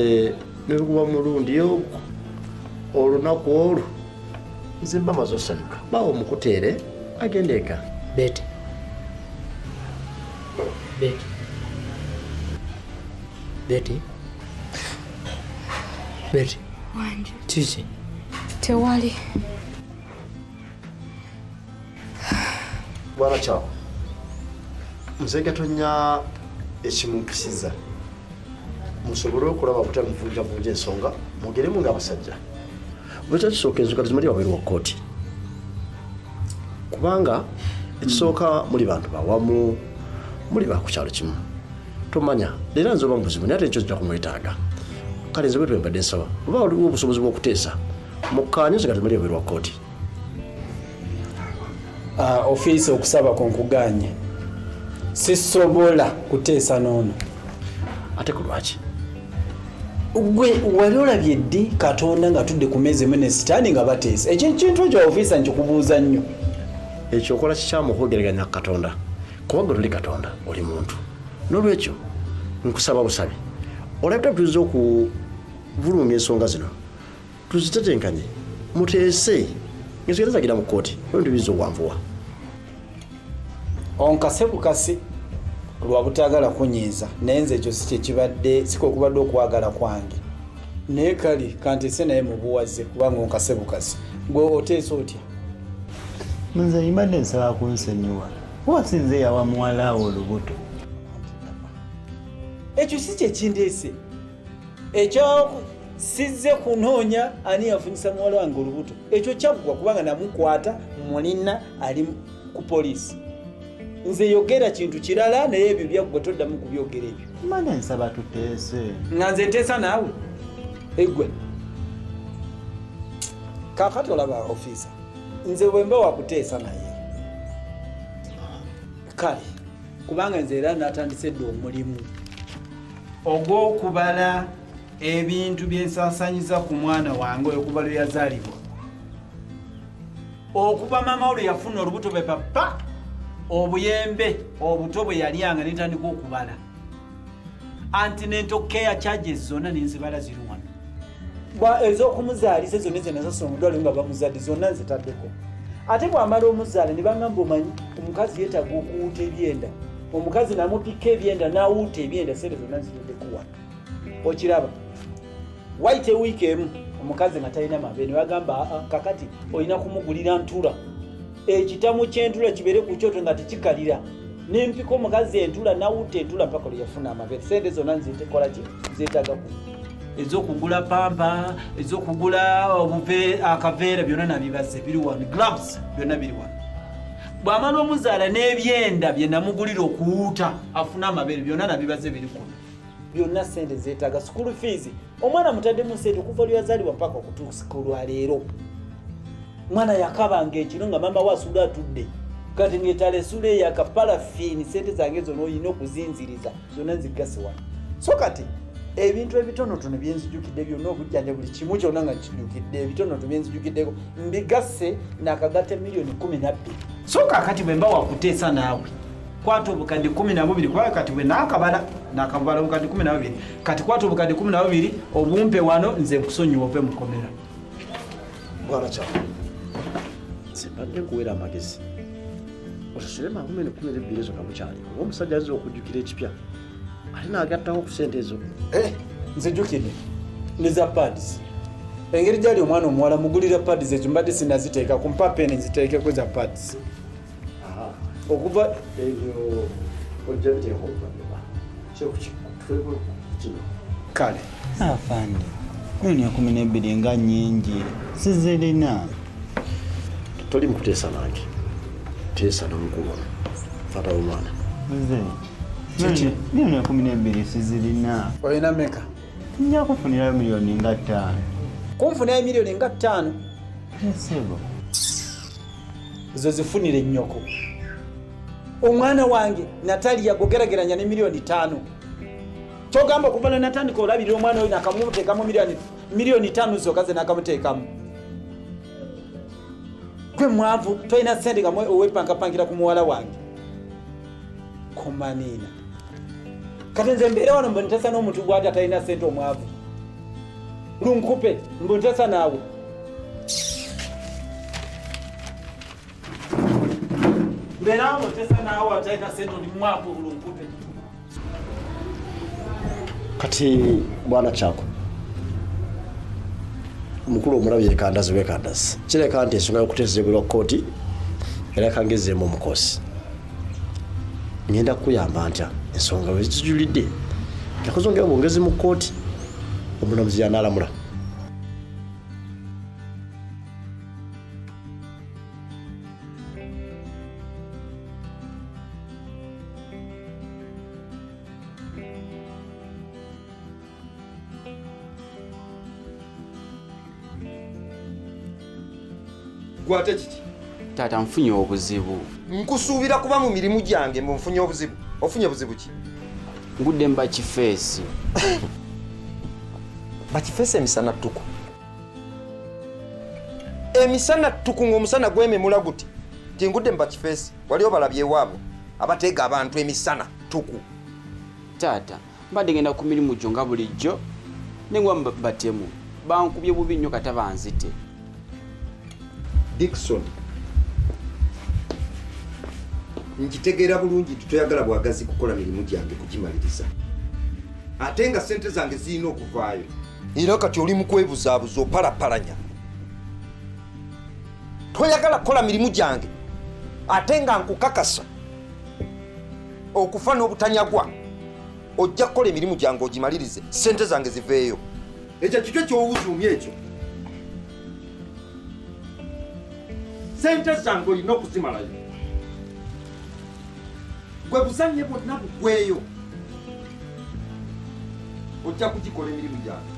nebikuba mulundi ogwo olunaku olwo nze mba maze osanyuka bbaawo mukuteere agenda eka Betty wanje kiki tewali bwana kyawo nze gatonnya ekimumpisiza musobole okulaba butamuvunjavunja ensonga mugeremu ng'abasajja bwekyakisooka ensonga tezimali wabweru wa kkooti kubanga ekisooka muli bantu bawamu muli bakukyalo kimu tomanya leero nze oba mubuzibu naye ate nkyo zijja kumwetaaga kale nze bwetwe mbadde nsaba oba waliwo obusobozi bw'okuteesa mukkaanye nze gatemali wabweru wa kkooti ofiisi okusaba konkuganye sisobola kuteesa n'ono. Ate ku lwaki? Gwe wali olabye ddi Katonda nga tudde ku meezi emu ne sitaani nga bateesa? Ekyo kintu ekyo ofiisa nkikubuuza nnyo. Ekyo okola kikyamu okwogeraganya Katonda. Kuba gwe tuli Katonda oli muntu. N'olwekyo nkusaba busabe. Olabye tuyiza okuvulunga ensonga zino. Tuzitetenkanye. Muteese. Ensonga zagira mu kkooti. Ebintu biyiza okwanvuwa. Onkase bukasi lwa butaagala kunyiiza naye nze ekyo si kyekibadde sikokubadde okwagala kwange naye kali kanteese naye mu buwaze kubanga onkase bukasi gwe oteesa otya? Nze mbadde nsaba kunsonyiwa wasinze yawa muwala wo olubuto. Ekyo si kyekindeese ekyo sizze kunoonya ani yafunyisa muwala wange olubuto ekyo kyaggwa kubanga namukwata mulina ali ku poliisi. Nze yogera kintu kirala naye ebyo byaggwa toddamu kubyogera ebyo. Mbadde nsaba tuteese. Nga nze nteesa naawe egwe kakati olaba ofiisa nze bwemba wakuteesa naye kale kubanga nze era natandise dde omulimu ogw'okubala ebintu byensaasanyiza ku mwana wange okuva lwe yazaalibwa okuva maama olwe yafuna olubuto bwe papa obuyembe obuto bwe yalyanga netandika okubala antinento care charges zonna nenzibala ziri wano ez'okumuzaalisa zonna zenasasa omudwale nga bamuzadde zonna nzitaddeko ate bwamala omuzaala ne bangamba omanyi omukazi yeetaaga okuwuuta ebyenda omukazi namupika ebyenda n'awuuta ebyenda sente zonna nzituddeku wano okiraba waite wiiki emu omukazi nga talina mabeere ne bagamba kakati olina kumugulira ntula ekitamu ky'entula kibeere ku kyoto nga tekikalira nempika omukazi entula nawuta entula mpaka lwe yafuna amabeere sente zonna nzitekola ki zeetagaku ez'okugula pampa ez'okugula akaveera byonna nabibaze biri wano gloves byonna biri wano bw'amala omuzaala n'ebyenda bye namugulira okuwuuta afuna amabeere byonna nabibaze biri kuno byonna sente zeetaga school fees omwana mutaddemu sente okuva lwe yazaalibwa mpaka okutuusa ku lwaleero mwana yakabanga ekiro nga mama wasula atudde kati ngetala esula eyo akapalafiini sente zange zonna olina okuzinziriza zonna nzigase wano so kati ebintu ebitonotono byenzijukidde byonna obujjanja buli kimu kyonna nga nkijukidde ebitonoto byenzijukideko mbigase nakagate miliyoni 12 so kakati bwe mba wakuteesa naawe kwata obukadde 12 kwawe kati bwe nakabala obukadde 12 kati kwata obukadde 12 obumpe wano nze nkusonyiwa ope mukomera bwana kyawe sibadde nkuwera amagezi osasule makumi 12 ezo kamukyali oba omusajja azira okujjukira ekipya ate naagattaho ku sente ezo nzijjukidde neza pads engeri gyali omwana omuwala mugulira pads ezo mbadde sinaziteeka ku mpapeni nziteekeko za pads okuva ebyo ojja biteeko kino kale afande milioni 12 nga nnyingi sizirina toli mukuteesa nange teesa nomukulu fata omwana milioni 12 sizirina olina meka nja kufunirayo miliyoni nga 5 kunfunirayo miliyoni nga 5 esebo zo zifunire nnyoko omwana wange Natalia gogerageranya ne miliyoni 5 kyogamba okuva lwe natandika olabirira omwana oyo nakamuteekamu miliyoni 5 zokaze nakamuteekamu gwe mwavu tolina sente nga owepankapankira ku muwala wange komaniina kati nze mbeera wano mbonitesa n'omuntu gwati atalina sente omwavu lunkupe mbonitesa naawe mbeera mbonitesa naawe atalina sente oli mwavu lunkupe kati bwana kyako omukulu omulabye ekandazi bwekandazi kireka nti ensonga y'okuteesezebwerwa kkooti ereka ngezeemu omukosi ngenda kukuyamba ntya ensonga bwe zitujulidde yakuzongera obwongezi mu kkooti omulamuzi yanaalamula gwate kiki taata nfunye obuzibu nkusuubira kuba mu mirimu gyange mbunfunye obuzibu ofunye buzibu ki? ngudde mbakifeesi. Bakifeesi emisana ttuku. Emisana ttuku ng'omusana gwememula guti. Nti ngudde mbakifeesi. Wali obalabye ewaabo abateega abantu emisana ttuku. Taata, mbadde ngenda ku mirimu gyo nga bulijjo nengwa batemu bankubye bubi nnyo kata banzite. Dickson, nkitegeera bulungi nti toyagala bwagazi kukola mirimu gyange kugimaliriza. Ate nga ssente zange zirina okuvaayo. Era kati oli mu kwebuzaabuza opalapalanya. Toyagala kukola mirimu gyange ate nga nkukakasa okufa n'obutanyagwa. Ojja kukola emirimu gyange ogimalirize, ssente zange ziveeyo. Ekyo kikyo ky'owuzuumye ekyo. Ssente zange olina okuzimalayo. Gwe buzannye bwonna bugweyo. Ojja kugikola emirimu gyange.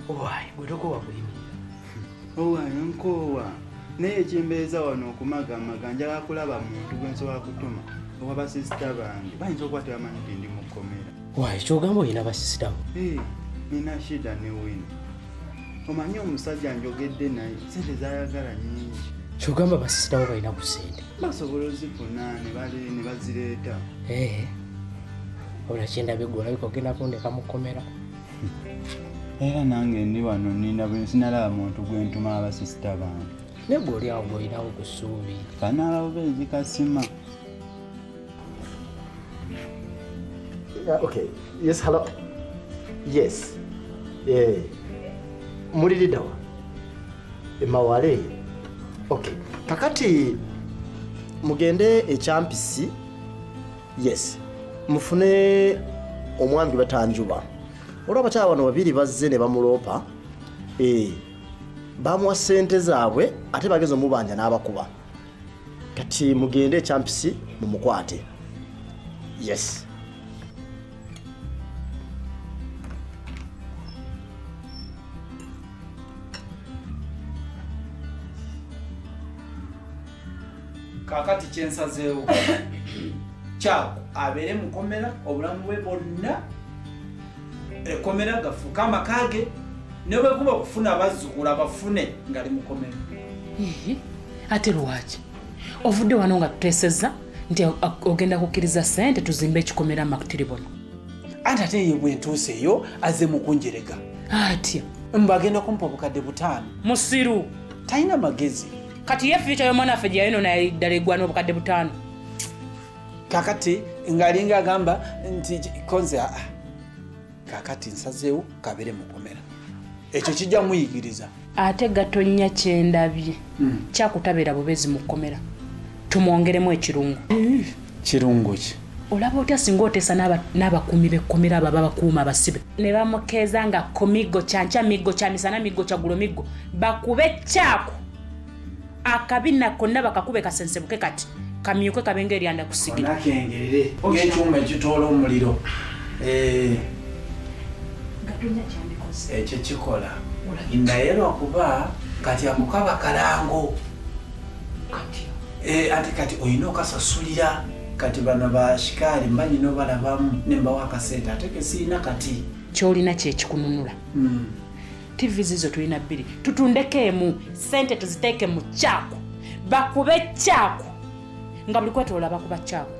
Owaayi gwe tokowa kuyimirira. Owaayi nkoowa naye ekimbeeza wano okumagamaga njala kulaba muntu gwe nsobola kutuma owa basisita bange bayinza okuba tebamanyi nti ndi mu kkomera. Waayi kyogamba olina basisita bo? Nina shida ne wino. Omanyi omusajja njogedde naye sente zayagala nnyingi. Kyogamba basisita bo balina ku ssente? Basobola ozifuna ne bazireeta. Olwa kyendabye gwe olabika ogenda kundeka mu kkomera. Era nange ndi wano nina bwe sinalaba muntu gwe ntuma abasisita bange. Ne gwe oli awo gw'olinawo ku ssuubi. Kanaala bubeezi kasima. Okay. Yes, hello. Yes. Muliridawa. Emawale. Okay. Kakati mugende echampisi. Yes. Mufune omwami batanjuba. Olwa bakyala bano babiri bazze ne bamuloopa. Bamuwa ssente zaabwe ate bageze omubanja n'abakuba. Kati mugende echampisi mumukwate. Yes. Kakati kyensazeewo kyako abeere mukomera obulamu bwe bwonna ekomera gafuuka amaka ge ne bwe kuba kufuna abazzukulu abafune ngali mukomera. Ate lwaki ovudde wano nga tuteesezza nti ogenda kukkiriza ssente tuzimbe ekikomera makutiribono? Anti ate ye bwentuuse eyo azze mukunjerega atya mbagenda kumpa obukadde 5 musiru talina magezi. Kati ye ficha y'omwana waffe gye yalino naye ddala eggwana obukadde 5. Kakati ng'alinga agamba nti konze kakati nsazeewo kabeere mukomera. Ekyo kijja muyigiriza. Ate gatonnya kyendabye kyakutabeera bubeezi mu kkomera tumwongeremu ekirungu. Kirungu ki? Olaba otya singa oteesa n'abakuumi b'ekkomera abo ababakuuma abasibe ne bamukeeza nga komigo kyankya miggo kya misana miggo kya gulo miggo bakube kyako akabina konna bakakube kasensebuke kati kamyuke kabenga eryanda kusigira. Onakengerere ng'ekyuma ekitoola omuliro. Gatonya kyandikoze. Ekyo kikola. Naye lwakuba kati akukaba kalango. Ate kati olina okasasulira kati bano bashikaali mbanyi n'obalabamu ne mbawa akasente ate ke sirina kati. Kyolina kyekikununula. TV zizo tulina 2 tutundeko emu sente tuziteeke mu kyako bakube kyako nga buli kwetoola bakuba kyako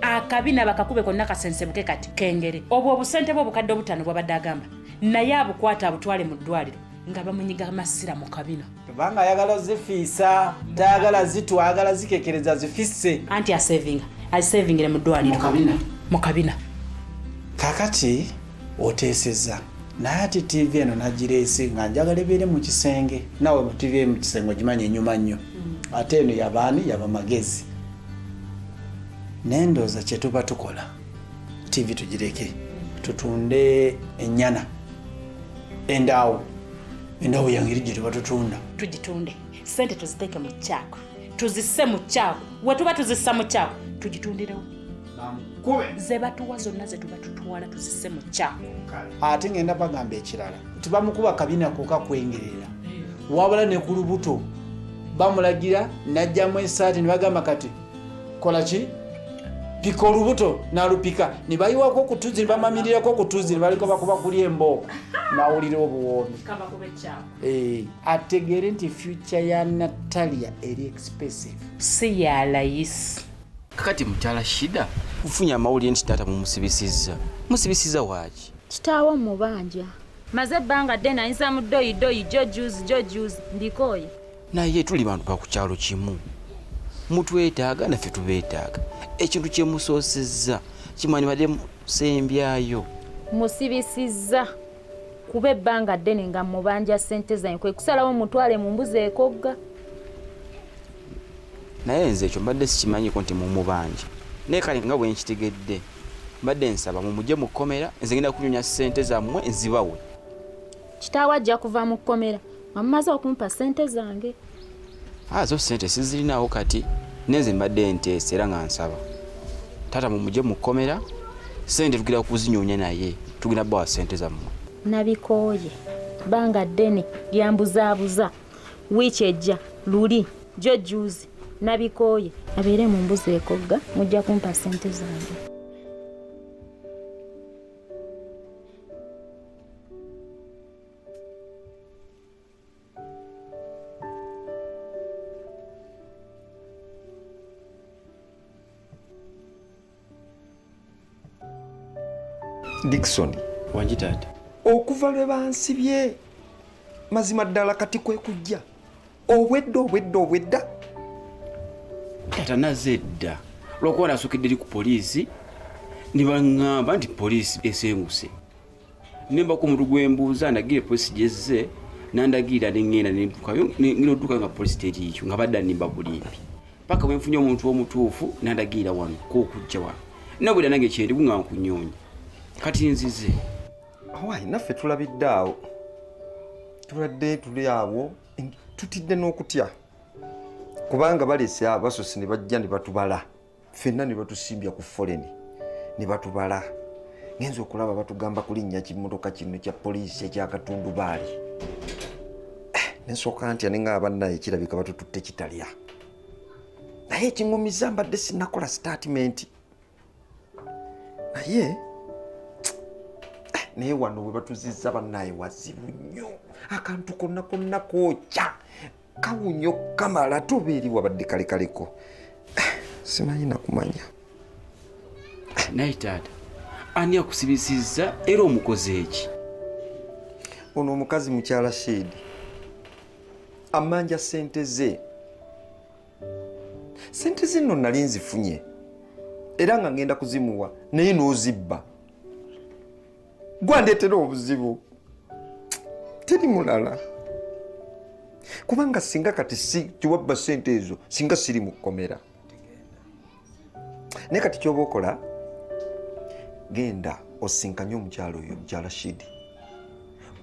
akabina bakakube konna kasensebuke kati kengere obwo obusente bwo obukadde 5 bwabadde agamba naye abukwata abutwale mu ddwaliro nga bamunyiga amasira mu kabina. Kubanga ayagala zifiisa tayagala zitwagala zikekereza zifisse anti asavingire mu ddwaliro mu kabina. Kakati oteeseza naye ati TV eno nagireese nga njagala ebeere mu kisenge nawe mu TV mu kisenge ogimanya enyuma nnyo ate eno yabaani yaba magezi nendooza kye tuba tukola TV tugireke tutunde ennyana endaawo yangeri gye tuba tutunda tugitunde sente tuziteeke mu kyako tuzisse mu kyako we tuba tuzissa mu kyako tugitundirewo ze batuwa zonna ze tuba tutwala tuzisse mu kyako. Ate ngenda bagamba ekirala nti bamukuba kabina koka kwengerera wabula ne ku lubuto bamulagira najjamu esaati ne bagamba kati kola ki pika olubuto n'alupika ne bayiwako okutuzi ne bamamirirako okutuzi ne baliko bakuba kuli embooko nawulira obuwoomi ategeere nti future ya Natalia eri expensive si ya layisi. Kakati mukyala Shida kufunya amawulire nti taata musibisiza waaki? Kitaawo mubanja maze ebbanga ddene ayinza mu doyidoyi jojuzi ndikooye. Naye tuli bantu ba ku kyalo kimu, mutwetaaga naffe tubeetaaga. Ekintu kye musoosezza kimanyi badde sembyayo. Musibisizza kuba ebbanga ddene nga mubanja ssente zange kwe kusalawo mutwale mu mbuzi ekogga. Naye nze ekyo mbadde sikimanyiko nti mumubanja. Naye kale nga bwe nkitegedde mbadde nsaba mumujje mu kkomera nze ngenda kunyonya ssente zammwe nzibawe. Kitaawo ajja kuva mu kkomera amaze okumpa ssente zange. Zo ssente sizirinaawo kati nenze mbadde nteesa era nga nsaba taata mumujje mu kkomera ssente tugenda kuzinyonya naye tugenda bawa ssente zammwe. Nabikooye banga ddene lyambuzaabuza wiiki ejja luli jojuzi nabikooye abeere mu mbuzi ekogga mujja kumpa ssente zange. Dickson wangi taata okuva lwe bansibye mazima ddala kati kwe kujja obwedda taata naze dda lwokuba nasukidde eri ku poliisi ne baŋŋamba nti poliisi esenguse nemba ku mutu gwembuuza ndagire poliisi gyezze nandagirira neŋŋenda ngina odduka nga poliisi teriikyo nga badda nimba bulimbi paka bwe nfunye omuntu omutuufu nandagirira wano kookujja wano nabwera nange kyendibu nga nkunyoonya kati nzize awaayi naffe tulabidde awo tuladde tuli awo tutidde n'okutya kubanga baleese abasosi ne bajja ne batubala ffenna ne batusimbya ku foleni ne batubala ngenza okulaba batugamba kulinnya kimotoka kino kya poliisi ekyakatundubaali nensooka ntya ne nga bannaye kirabika batututte kitalya naye ekiŋŋumiza mbadde sinnakola statement naye wano we batuzizza bannaye wazibu nnyo akantu konna kookya kawunyo kamala tobeeri wabadde kalekaleko simanyi nakumanya. Naye taata ani akusibisizza era omukozi eki? Ono omukazi mukyala Shedi amanja ssente ze nno nali nzifunye era nga ngenda kuzimuwa naye n'ozibba gwandeetera obuzibu teri mulala kubanga singa kati si kiwabba ssente ezo singa siri mu kkomera naye kati kyoba okola genda osinkanye omukyalo oyo omukyala Shedi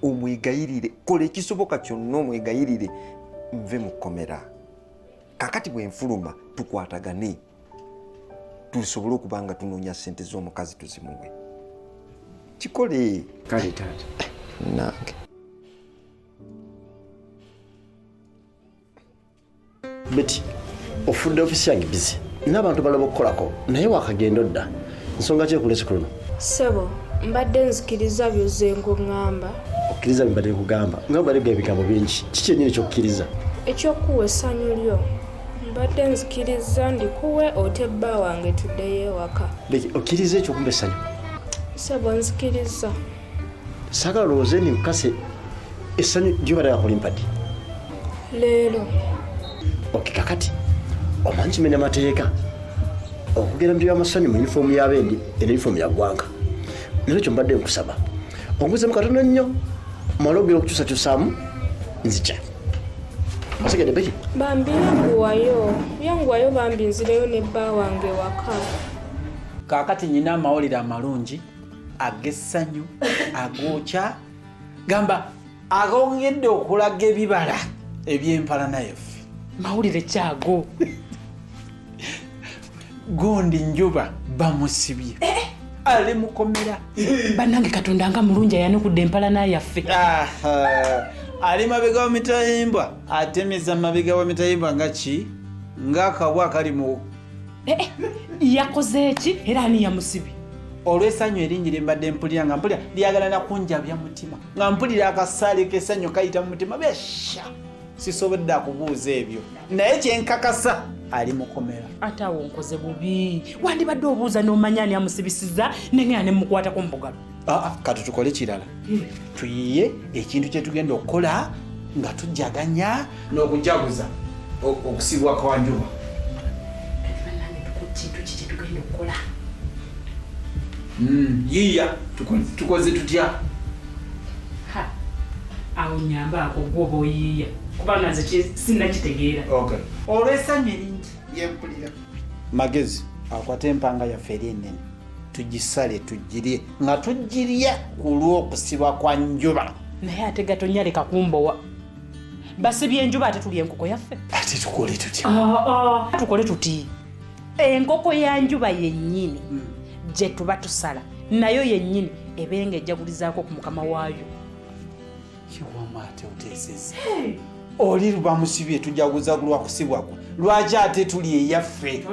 omwegayirire kola ekisoboka kyonna omwegayirire nve mu kkomera kakati bwenfuluma tukwatagane tusobole okuba nga tunoonya ssente z'omukazi tuzimuwe kikole kale taata nange Betty ofudde ofisi yange bizi n'abantu balaba okukolako naye wakagenda odda nsonga ki ekulese ku luno? Ssebo mbadde nzikiriza byozze ng'oŋŋamba. Okkiriza mbadde nkugamba nga mbadde ebigambo bingi kiki kyennyini ky'okkiriza? Ekyokuwa essanyu lyo mbadde nzikiriza ndikuwe ote bba wange tuddeyo ewaka. Betty okkiriza ekyo okumba essanyu? Ssebo nzikiriza. Saagala olowooze ni nkase essanyu gy'obadde gakulimpadde leero. Kakati omanyi kimenya mateeka okugenda mu by'amasanyu mu yunifoomu y'abendi era yunifoomu ya ggwanga naye ekyo mbadde nkusaba onguzeemu katono nnyo mala ogera okukyusakyusaamu nzija osigedde Betty bambi yanguwayo bambi nzireyo ne bba wange waka. Kaakati nyina amawulire amalungi ag'essanyu agookya gamba agongedde okulaga ebibala eby'empalana yaffe. Mawulire kyago gundi njuba bamusibye ali mukomera bannange Katonda nga mulungi ayanukudde empalana yaffe. ali mabega wa mitayimbwa atemeza mabega wa mitayimbwa nga ki ng'akabwa kali mu yakoze eki era ani yamusibi olw'essanyu eringi lye mbadde mpulira nga mpulira lyagala nakunjabya mutima nga mpulira akasaale k'essanyu kayita mu mutima besha sisobodde akubuuza ebyo naye kyenkakasa ali mukomera ate awo nkoze bubi wandibadde obuuza n'omanya ani amusibisiza nengera ne mukwatako mubugalo kati tukole kirala tuyiye ekintu kye tugenda okukola nga tujjaganya n'okujaguza okusibwa kwa Njuba. Yiya tukoze tutya awo nyamba ako gwoba oyiiya kubanga nze sinnakitegeera olw'essanyu eringi lyempulira Magezi akwate empanga yaffe eri ennene tugisale tugirye nga tugirya ku lw'okusibwa kwa Njuba. naye ate gatonyaleka kumbowa basibye enjuba ate tulya enkoko yaffe ate tukole tutya tukole tuti enkoko ya Njuba yennyini gye tuba tusala nayo yennyini ebenga ejjagulizaako ku mukama waayo. kiwamu ate oteeseza oli lubamusibye tujaguza ku lwakusibwako lwaki ate tuli eyaffe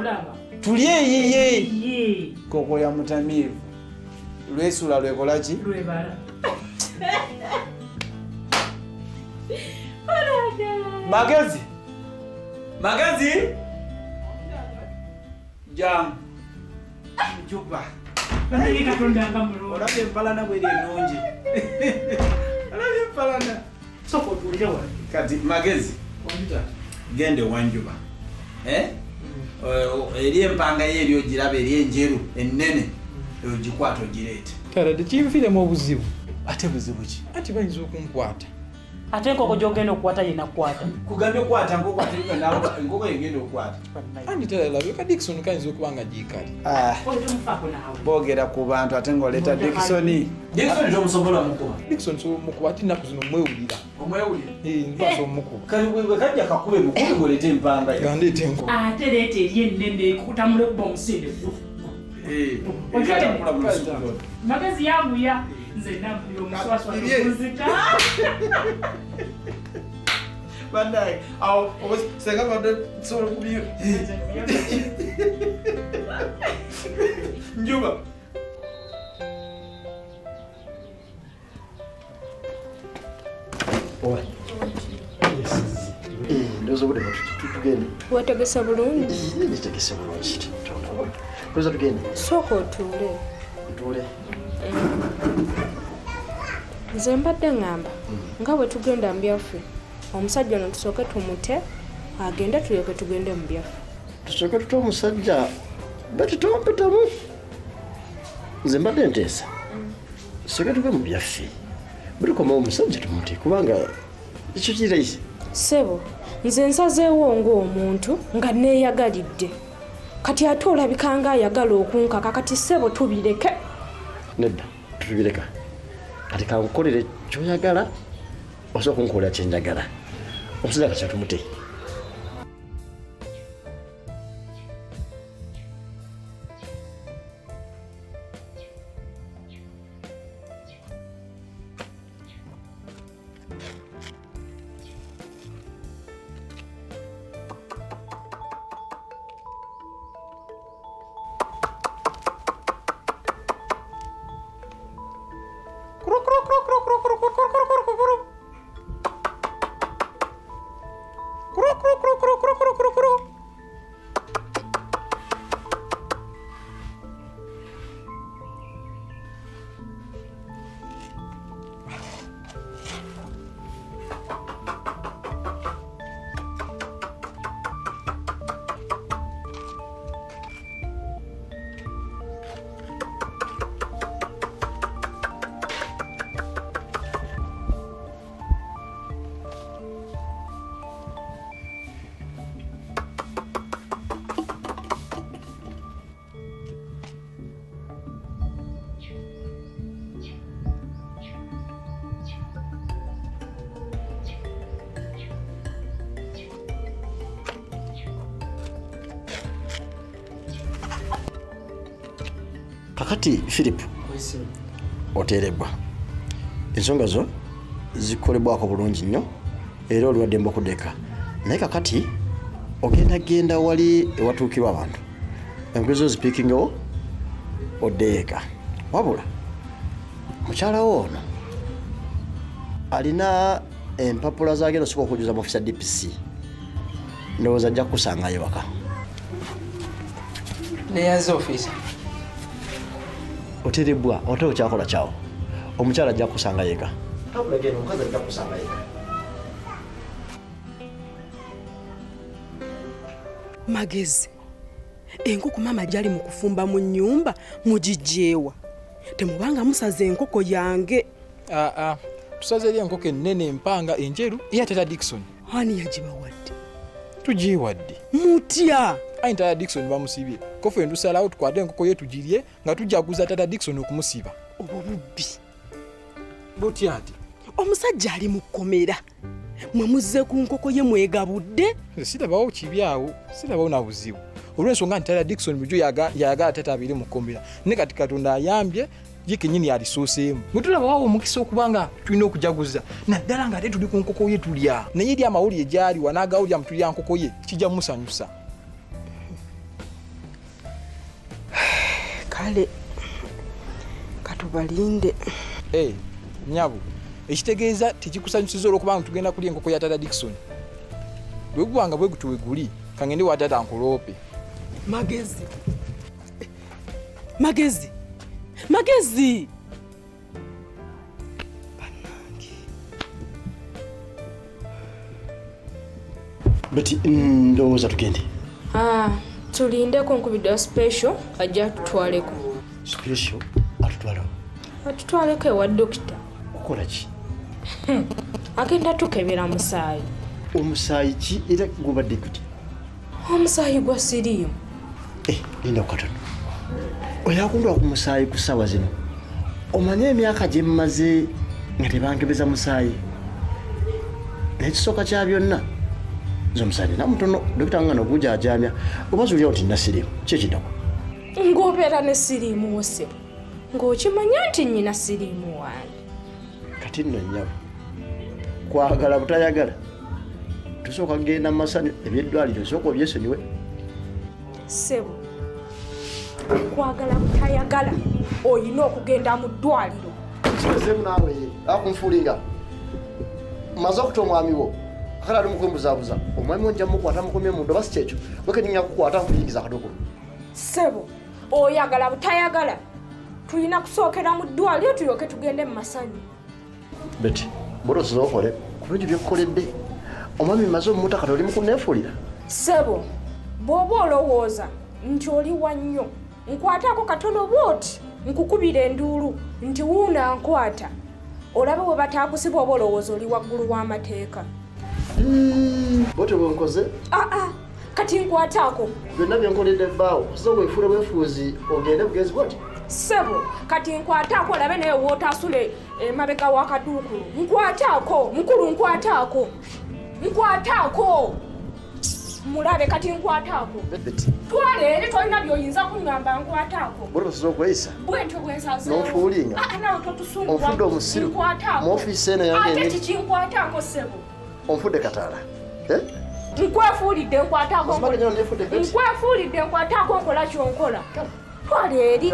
tuli eyiye koko ya mutamiivu lwesula lwekola ki lwebala Magezi jam Njuba olabye empalana bweri ennungi olabye empalana soko tulire wa kati Magezi gende wa Njuba eri empanga ye eri ogiraba eri enjeru ennene ogikwata ogireete kale tekinfiiremu obuzibu ate buzibu ki ati bayinza okunkwata ate enkoko gy'ogenda okukwata yena kukwata kugambye okukwata enkoko yegenda okukwata andi talabeka Dickson kayinza okuba nga giikali boogera ku bantu ate ng'oleeta Dickson tomusobola mukuba Dickson mukuba ati nnaku zino mwewulira ntwasa omukuba kale bwe kajja kakube mukube ng'oleeta empanga gandeeta enkoko ate leeta eri ennene ekutamula okuba omusinde Magezi yamuya nze namuya omuswaswa tuzika bandaye awo senga bade solo kubiyo Njuba owa ndozo bude tugende wategese bulungi nitegese bulungi koza tugende soko otuule tule nze mbadde ngamba nga bwe tugenda mu byaffe omusajja ono tusooke tumute agende tulyoke tugende mu byaffe tusooke tuta omusajja betitompetamu nze mbadde nteesa tusooke tuve mu byaffe bulikoma omusajja tumute kubanga ekyo kirayise ssebo nze nsazeewo ng'omuntu nga neeyagalidde kati ate olabika nga ayagala okunkaka kati ssebo tubireke nedda tutubireka kati kankolere kyoyagala osooka kunkolera kyenjagala omusajja kati atumute kakati Philip oteerebwa ensonga zo zikolebwako bulungi nnyo era oliwaddemba okudeka naye kakati ogendagenda wali ewatuukirwa abantu enguzo zipiikingewo odeeka wabula mukyalawo ono alina empapula zagenda osobola okujuza mu ofisi ya DPC ndowooza ajja kukusangayo waka neyaze ofisi oterebwa ote okyakola kyawo omukyala ajja kukusanga yeka omukazi ajja kukusanga yeka Magezi enkoko mama gyali mu kufumba mu nnyumba mugijjeewa temubanga musaze enkoko yange tusaze eri enkoko ennene empanga enjeru iya tata Dickson ani yagibawadde tugiwadde mutya ayi tata Dickson bamusibye kofe ndusalawo tukwate enkoko ye tugirye nga tujaguza tata Dickson okumusiba obwo bubbi butya ati omusajja ali mu kkomera mwe muzze ku nkoko ye mwegabudde sirabawo kibyawo sirabawo na buzibu olw'ensonga nti tata Dickson bujo yagala tata abiri mu kkomera ne kati Katonda ayambye ye kenyini alisuuseemu bwe tulabawo omukisa okubanga tulina okujaguza naddala nga ate tuli ku nkoko ye tulya naye eri amawulire gyali wanaagawulya mu tulya nkoko ye kijja musanyusa kale katubalinde nyabu ekitegeeza tekikusanyusiza olwokubanga tugenda kulya enkoko ya tata Dickson bwe gubanga bwe gutuwe guli kangende wa tata nkuloope Magezi Magezi Magezi Beti ndowooza tugende tulindeko nkubidde special ajja tutwaleko special atutwaleko ewa dokita kukola ki agenda tukebera musaayi omusaayi ki era gubadde kuti omusaayi gwa siriimu linda katono oyakundwa ku musaayi ku ssaawa zino omanye emyaka gye mmaze nga tebankebeza musaayi n'ekisooka kya byonna zomusaayi namutono dokita nga nogujaajamya oba zuulyawo nti nasiriimu kyekiddako ng'obeera ne siriimu wose ng'okimanya nti nnyina siriimu wange kati nno nnyabo kwagala butayagala tusooka kugenda mu masanyu ebyeddwaliro sooka obyesonyiwe ssebo kwagala butayagala oyina okugenda mu ddwaliro sezemu naawe akunfuulinga maze okuta omwami wo akala ali mukwembuzaabuza omwami wo nja mukwata mukomye mu ndoba si kyekyo wekenyinga kukwata nkuyingiza akadokolo ssebo oyagala butayagala tulina kusookera mu ddwaliro tulyoke tugende mu masanyu beti bw'otosobola okole kuba ebyo byokukoledde omwami maze omumuta kati oli mukuneefuulira ssebo bw'oba olowooza nti oli wannyo nkwatako katono bwoti nkukubira enduulu nti wuuna nkwata olabe bwe bataakusiba oba olowooza oli waggulu w'amateeka bwotyo bwenkoze kati nkwatako byonna byenkoledde ebbaawo osobola weefuule bwefuuzi ogende bugezi bwoti ssebo kati nkwatako olabe naye wootasule emabega w'akaduukulu nkwatako mukulu nkwatako mulabe kati nkwatako twale eri tolina byoyinza kuŋŋamba nkwatako bwetosobola okweyisa bwentyo bwensazeewo n'onfuulinga nawe totusungwa onfudde omusiru mu ofiisi eno yange ate kikinkwatako ssebo onfudde kataala nkwefuulidde nkwatako nkola kyonkola twale eri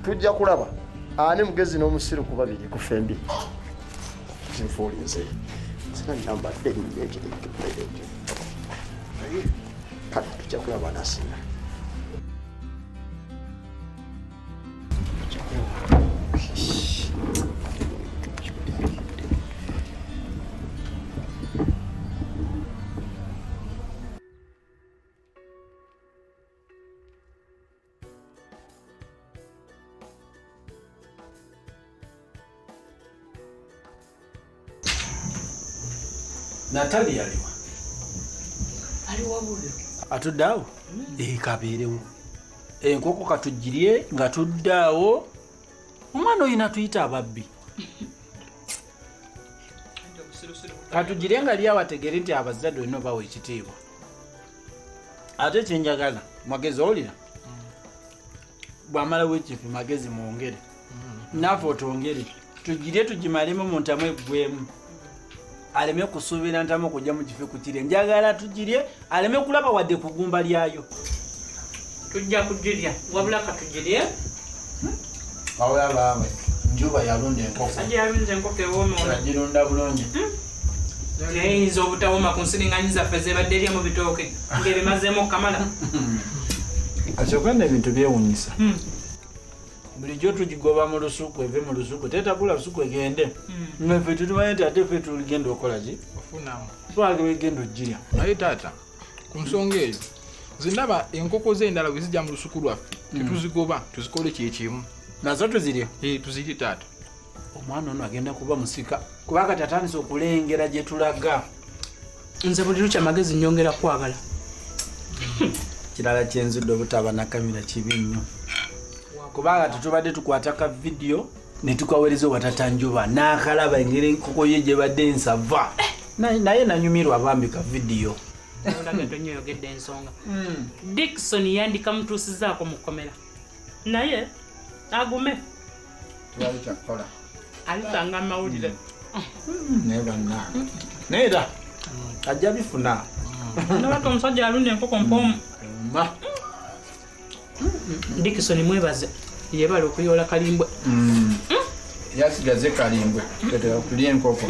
tujja kulaba ani mugezi n'omusiru ku babiri ku fembi kinfuulinze sinanambadde kale tujja kulaba nasinga Natalia aliwa bule atudde awo kabeerewo enkoko katugirye nga tudde awo omwana oyina tuyita ababbi katugirye nga lyawo ategere nti abazadde olina obawa ekitiibwa ate kyenjagala Magezi owulira bw'amalawo ekifi Magezi mwongere naafe otwongere tugirye tugimalemu mu ntamu eggwemu aleme kusuubira ntamu kujja mu kifo kukirya njagala tugirye aleme kulaba wadde kugumba lyayo tujja kugirya wabula katugirye wawula baawe njuba yalunda enkoko ajja yalunze enkoko ewoomoola agirunda bulungi naye eyinza obutawoma ku nsiringanyi zaffe zebadde erya mu bitooke ng'ebimazeemu okamala asooka n'ebintu byewunyisa bulijjo tugigoba mu lusuku eve mu lusuku tetabula lusuku egende nffe tutumanyi nti ate ffe tuligenda okola ki ofunamu twagenda ogirya naye taata ku nsonga eyo zindaba enkoko z'endala bwe zijja mu lusuku lwaffe tetuzigoba tuzikole kyekimu nazo tuzirya tuzirye taata omwana ono agenda kuba musika kuba kati atandise okulengera gye tulaga nze buli lukya magezi nyongera kwagala kirala kyenzudde obutaba na kamera kibi nnyo kubanga tetubadde tukwata ka vidiyo ne tukaweereza watata Njuba n'akalaba engeri enkoko ye gye badde nsava naye nanyumirwa bambi ka vidiyo olage tonyoyogedde ensonga Dickson yandika mutuusizaako mu kkomera naye agume tewali kyakukola alisanga mawulire naye banna neera ajja bifuna nabaka omusajja alunda enkoko mpoomu Dickson mwebaze yebala okuyoola kalimbwe yasigaze kalimbwe tetera kulya enkoko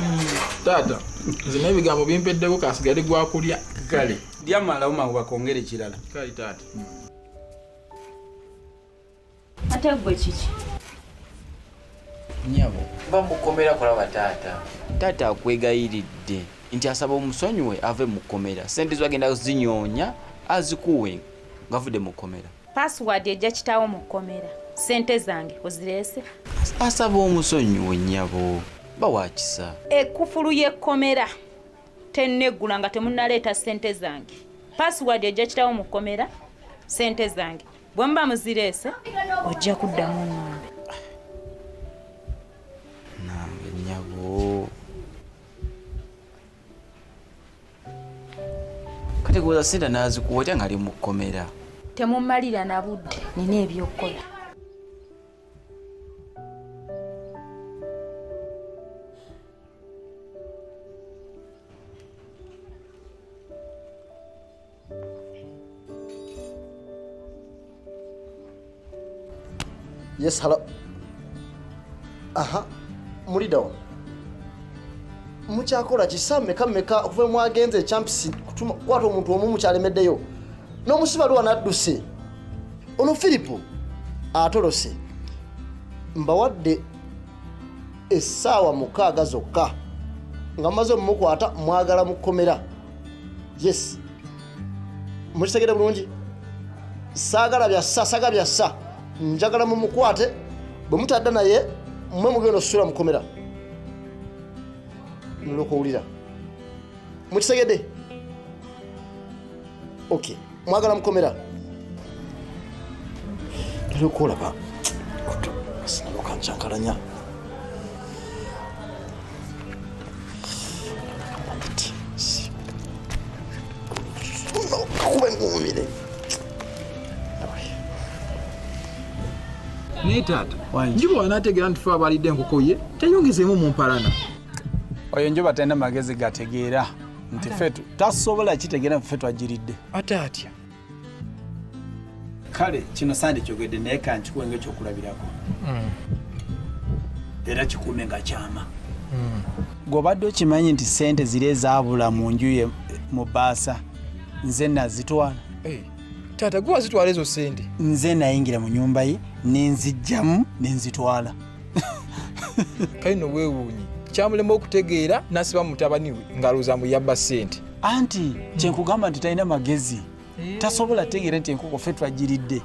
taata nze n'ebigambo bimpeddeko kasigale gwakulya kale lyamalawo mangu bakongere kirala kale taata ate gwe kiki nyabo bamukomera kulaba taata akwegayiridde nti asaba omusonyiwe ave mu kkomera sente zagenda zinyonya azikuwe ngavudde mu kkomera password ejja kitaawo mu kkomera sente zange ozireese asaba omusonyiwe nyabo bawakisa ekufulu y'ekkomera tenneggula nga temunnaleeta sente zange password ejja kitaawo mu kkomera sente zange bwe muba muzireese ojja kuddamu ng'ombe nange nyabo kati kuza sente nazikuwa otya ngali mu kkomera temummalira na budde nina ebyokukola Yes, hello. Aha, mulidawo. Mukyakola kisame kameka okuva mwagenze champions kutuma kwata omuntu omu mukyalemeddeyo. N'omusiba lwa nadduse. Ono Filipo atolose. Mbawadde essaawa 6 zokka. Nga maze mukwata mwagala mukomera. Yes. Mukitegere bulungi. Saagala byassa. Njagala mumukwate bwe mutadda naye mmwe mugenda osusula mukomera nolw'okuwulira mukisegedde okay mwagala mukomera olwokuolaba sinalokancankalanya kakuba engumire naye taata Njuba wanaategeera nti fe abalidde enkoko ye teyongezeemu mu mpalana oyo Njuba talina magezi gategeera nti ffe tasobola kitegeera ffe twagiridde ate atya kale kino sandi kyogedde naye kankikuwe ng'ekyokulabirako era kikuume nga kyama gweobadde okimanyi nti sente ziri ezaabula mu nju ye mu baasa nze nazitwala taata gwe wazitwala ezo sente nze nayingira mu nyumba ye nenzijjamu nenzitwala kale no weewuunyi kyamulema okutegeera nasiba mutabani we ngaalowooza muyabba sente anti kyenkugamba nti talina magezi tasobola tegeera nti enkoko ffe twagiridde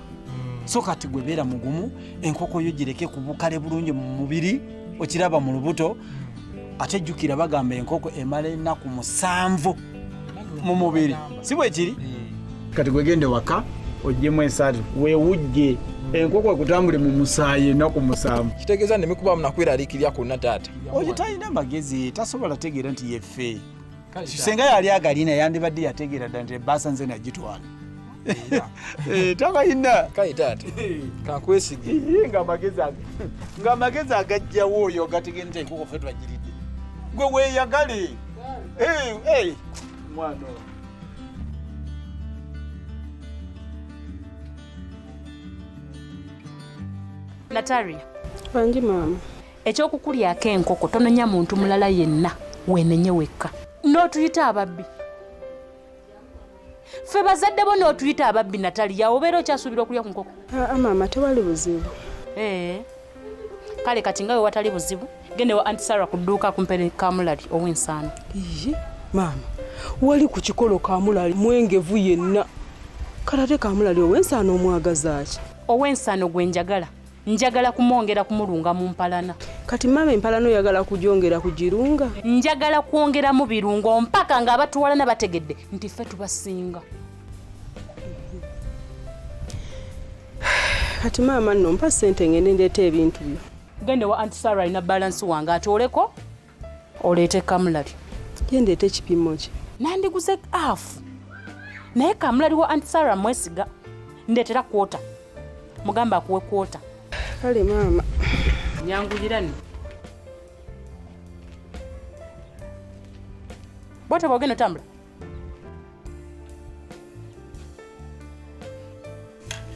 so kati gwe beera mugumu enkoko yo gireke ku bukale bulungi mu mubiri okiraba mu lubuto ate jjukira bagamba enkoko emala ennaku 7 mu mubiri si bwe kiri kati gwegende waka ojjemu ensaatu weewujje enkoko ekutambule mu musaayi ennaku 7 kitegeeza nemikubamu nakweraliikirya kwonna taata oyo talina magezi tasobola tegeera nti yeffe senga yali agalina yandibadde yategeera dda nti ebaasa nze nagitwala Takayina. Kale taata. Kankwesige. Nga amagezi agajjawo oyo gategende enkoko ffe twagiridde. Gwe weeyagale. Mwana. Natalia. Banji maama. Ekyokukulyako enkoko tononya muntu mulala yenna weenenye wekka. N'otuyita ababbi. Ffe bazadde bo n'otuyita ababbi Natalia obeera okyasuubira okulya ku nkoko. Maama tewali buzibu. Kale kati nga we watali buzibu gende wa Aunty Sarah ku dduuka kumpere Kamulali ow'ensaano. Maama wali ku kikolo Kamulali mwengevu yenna. Kalate Kamulali ow'ensaano omwagaza ki? Ow'ensaano gwe njagala kumwongera kumulunga mu mpalana. Kati maama empalana oyagala kugyongera kugirunga? Njagala kwongeramu birungo mpaka ng'abatuwalana bategedde nti ffe tubasinga. Kati maama nno mpa ssente ngende ndeeta ebintu byo. Gende wa Aunty Sarah alina balansi wange atooleko oleete Kamulali. Yendeeta ekipimo ki? Nandiguze half. Naye Kamulali wa Aunty Sarah mwesiga. Ndeetera kwota. Mugamba akuwe kwota. Kale maama. Nyangulira nno. Bwate bwogenda otambula.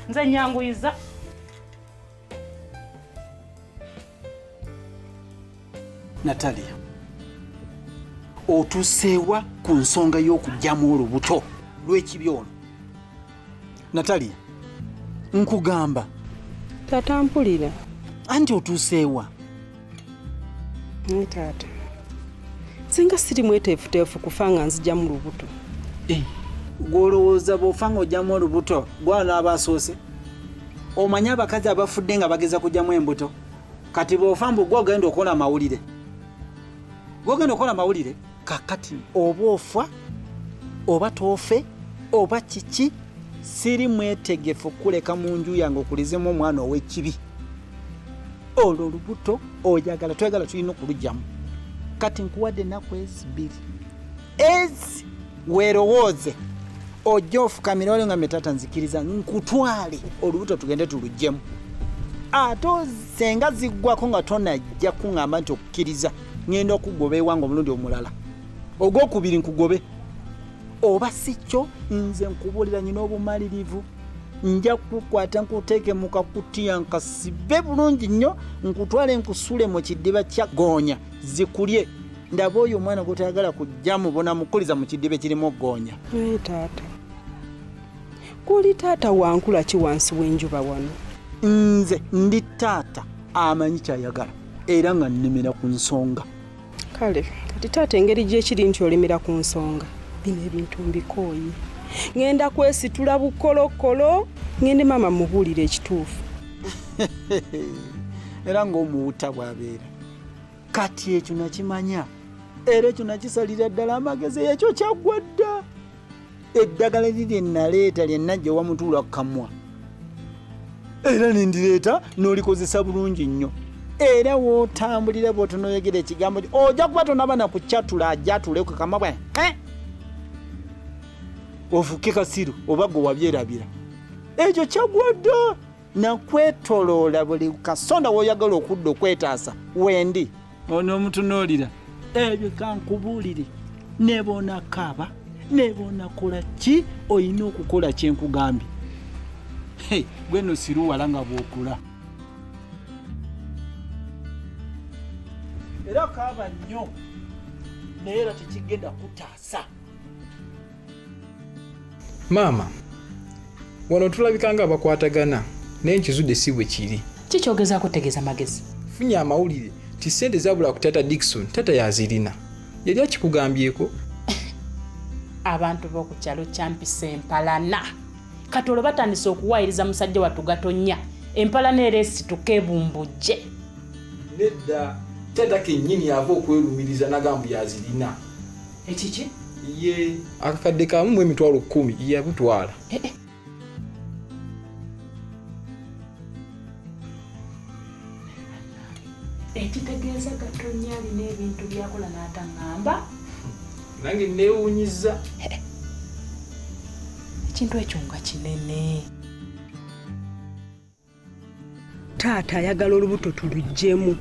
Nze nyanguyiza. Natalia, otuseewa ku nsonga y'okugyamu olubuto lw'ekibi ono. Natalia, nkugamba. Taata mpulira. Anti otuseewa. Taata. Singa siri mweteefuteefu kufa nga nzigyamu lubuto. Gw'olowooza bw'ofa ng'ogyamu olubuto bwana abasoose. Omanye abakazi abafudde nga bageza kugyamu embuto. Kati bw'ofa mbu gwe ogenda okola amawulire. Gwogenda okola amawulire kakati oba ofa oba toofe oba kiki siri mwetegefu kuleka mu nju yange okulizemu omwana ow'ekibi. Olwo olubuto oyagala twagala tulina okulugyamu. Kati nkuwadde ennaku ezibiri weerowooze ojja ofukamira oli nga metata nzikiriza nkutwale olubuto tugende tuluggyemu. Ate senga ziggwako nga tonajja kuŋŋamba nti okukkiriza ngenda okugoba ewange omulundi omulala. Ogwokubiri nkugobe. Oba si kyo nze nkubuulira nyina obumalirivu. Nja kukwata nkuteeke mu kakutiya nkasibe bulungi nnyo nkutwale nkusule mu kidiba kya goonya zikulye. Ndaba oyo omwana gw'otayagala kujjamu bona mukuliza mu kidiba kirimu goonya. Taata. Kuli taata wankula ki wansi w'enjuba wano? Nze ndi taata amanyi kyayagala era nga nnemera ku nsonga. Kale kati taata engeri gyekiri nti olemera ku nsonga bino ebintu mbikooyi. Ngenda kwesitula bukolokolo ngende maama mubuulire ekituufu. Era ng'omuwuta bw'abeera. Kati ekyo nakimanya era ekyo nakisalira ddala amagezi ekyo kyaggwa dda. Eddagala liri naleeta lyennajja wamutuula kukamwa. Era nendireeta n'olikozesa bulungi nnyo. Era wootambulira bw'otonoyogera ekigambo ojja kuba tonaba ku kyatula ajjatule ku kamwa bwe. Ofuke kasiru oba gwe wabyerabira. Ekyo kyaggwa dda. Nakwetoloola buli kasonda w'oyagala okudda okwetaasa wendi. Ono omutunuulira. Ebyo kankubuulire. Ne boonakaaba ne boonakola ki olina okukola kyenkugambye. Gwe no siruwala nga bw'okula. Era kaaba nnyo naye era tekigenda kutaasa. Maama, wano tulabika nga abakwatagana naye nkizudde si bwe kiri. Kikyogezaako kutegeeza magezi. Funye amawulire ti ssente zabula ku tata Dickson tata yazirina. Yali akikugambyeko? Abantu b'oku kyalo kyampisa empalana. Kati olwo batandise okuwaayiriza musajja wattu gatonya. Empalana era esituka ebumbujje. Nedda tata kennyini ava okwerumiriza nagambu yazirina. Ekiki? Ye akakadde kamu mu emitwalo 10 yabutwala. Ekitegeeza gatonya alina ebintu byakola n'ataŋŋamba. Nange neewuunyiza. ekintu ekyo nga kinene. Taata ayagala olubuto tuluggyemu.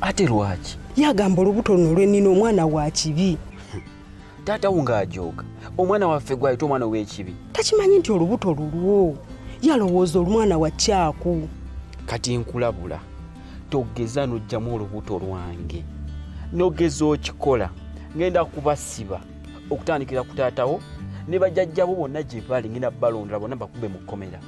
Ate lwaki? Yagamba olubuto luno lwennina omwana wa kibi. Taata wo ng'ajooga omwana waffe gwayita omwana w'ekibi. Takimanyi nti olubuto lulwo. Yalowooza omwana wa Kyaku. Kati nkulabula togeza n'oggyamu olubuto lwange. N'ogeza okikola ngenda kubasiba okutandikira ku taatawo ne bajjajjabo bonna gye bali ngenda balondera bonna bakube mu kkomera.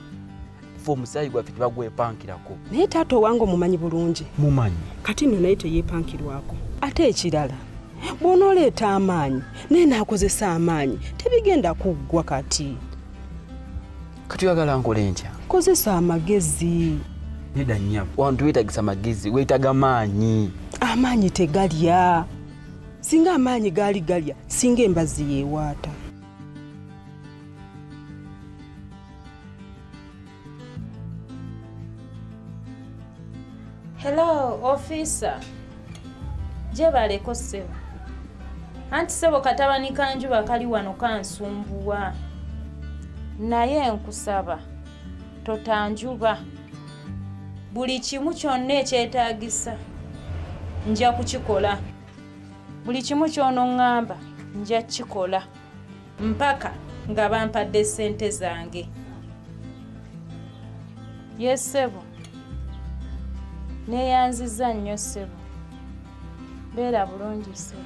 Ffe omusaayi gwaffe tebagwepankirako. Naye taata owange omumanyi bulungi. Mumanyi. Kati nno naye teyeepankirwako. Ate ekirala bw'onooleeta amaanyi naye naakozesa amaanyi tebigenda kuggwa kati. Kati oyagala nkole ntya? Kozesa amagezi. Nedda nnyabo wantu weetagisa magezi weetaga maanyi. Amaanyi tegalya. Singa amaanyi gaali galya singa embazi yeewaata. Hello, officer. Je baleko ssebo. Anti ssebo katabani kanjuba kali wano kansumbuwa. Naye nkusaba totanjuba. Buli kimu kyonna ekyetaagisa nja kukikola. Buli kimu ky'onoŋŋamba nja kukikola mpaka nga bampadde ssente zange. Ye ssebo. Neeyanziza nnyo ssebo. Beera bulungi ssebo.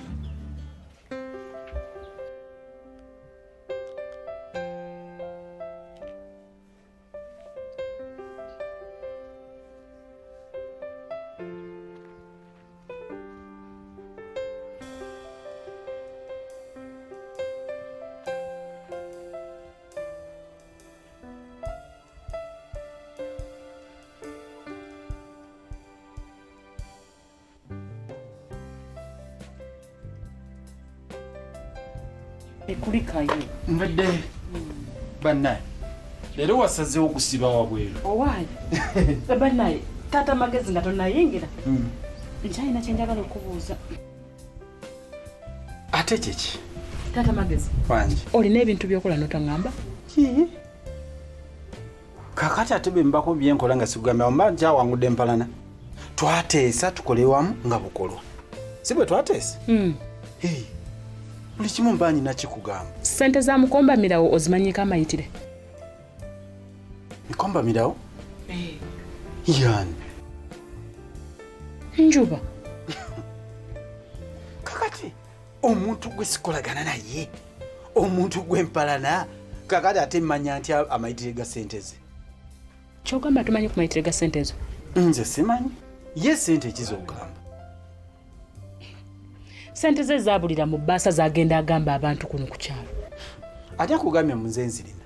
Ekulikayo. Mbadde bannaye. Leero wasazeewo okusiba wabweru. Owaayi. Bannaye, taata magezi nga tonnayingira. Nkyalina kye njagala okubuuza. Ate kiki? Taata magezi. Wangi. Olina ebintu by'okola n'otaŋŋamba? Kakati ate bwe mbako byenkola nga sikugambya omba nkyawangudde empalana. Twateesa tukole wamu nga bukolwa. Si bwe twateesa? Buli kimu mba nina kikugamba. Ssente za mukombamirawo ozimanyiko amayitire? Mikombamirawo? Yani. Njuba. Kakati omuntu gwe sikolagana naye, omuntu gwe mpalana, kakati ate mmanya nti amayitire ga ssente ze. Kyogamba tumanyi ku mayitire ga ssente ezo? Nze simanyi. Ye ssente ekizogamba. Ssente ze zaabulira mu bbaasa zagenda agamba abantu kuno ku kyalo. Ate akugambye mu nze nzirina.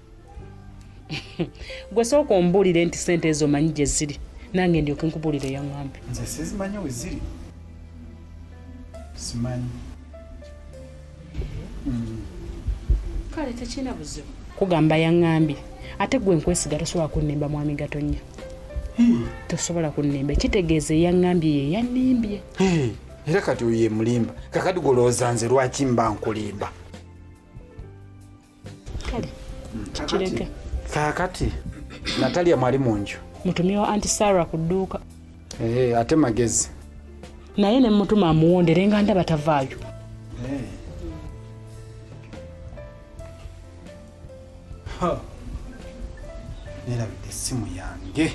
Gwe sooka ombuulire nti ssente ezo manyi gye ziri nange ndyoke nkubuulire yaŋŋambe. Nze sizimanyi we ziri. Simanyi. Kale tekirina buzibu. Kugamba yaŋŋambye ate gwe nkwesiga tosobola kunnimba mwami Gatonnya. Tosobola kunnimba kitegeeze yaŋŋambye ye yannimbye. Era kati oyo ye mulimba. Kakati golowooza nze lwaki mba nkulimba. Kale kikireke. Kakati Natalia mwali mu nju. Mutumyewo Aunty Sarah ku dduuka. Ate magezi. Naye ne mutuma amuwondere nga ndaba tavaayo. Nerabidde essimu yange.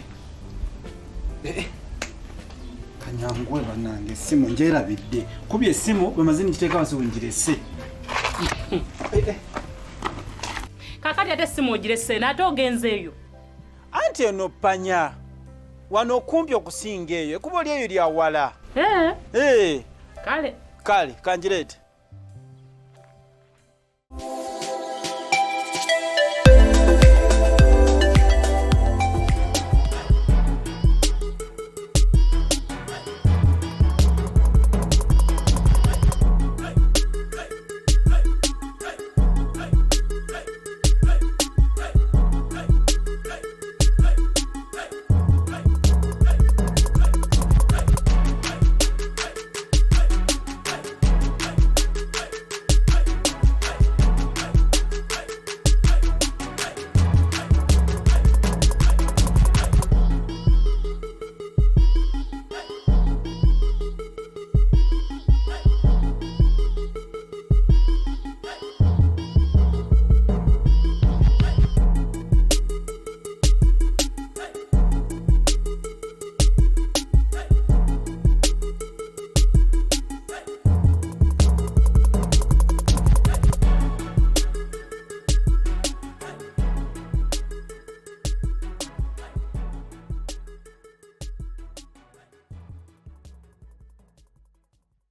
Kanyangwe banange essimu njerabidde. Kubye essimu bamaze nikiteeka wansi wenjirese. Kakati ate essimu ogirese n'ate ogenzeeyo. Anti eno ppanya. Wano kumpi okusinga eyo. Ekubo lyeyo lya wala. Kale. Kale, kanjireete.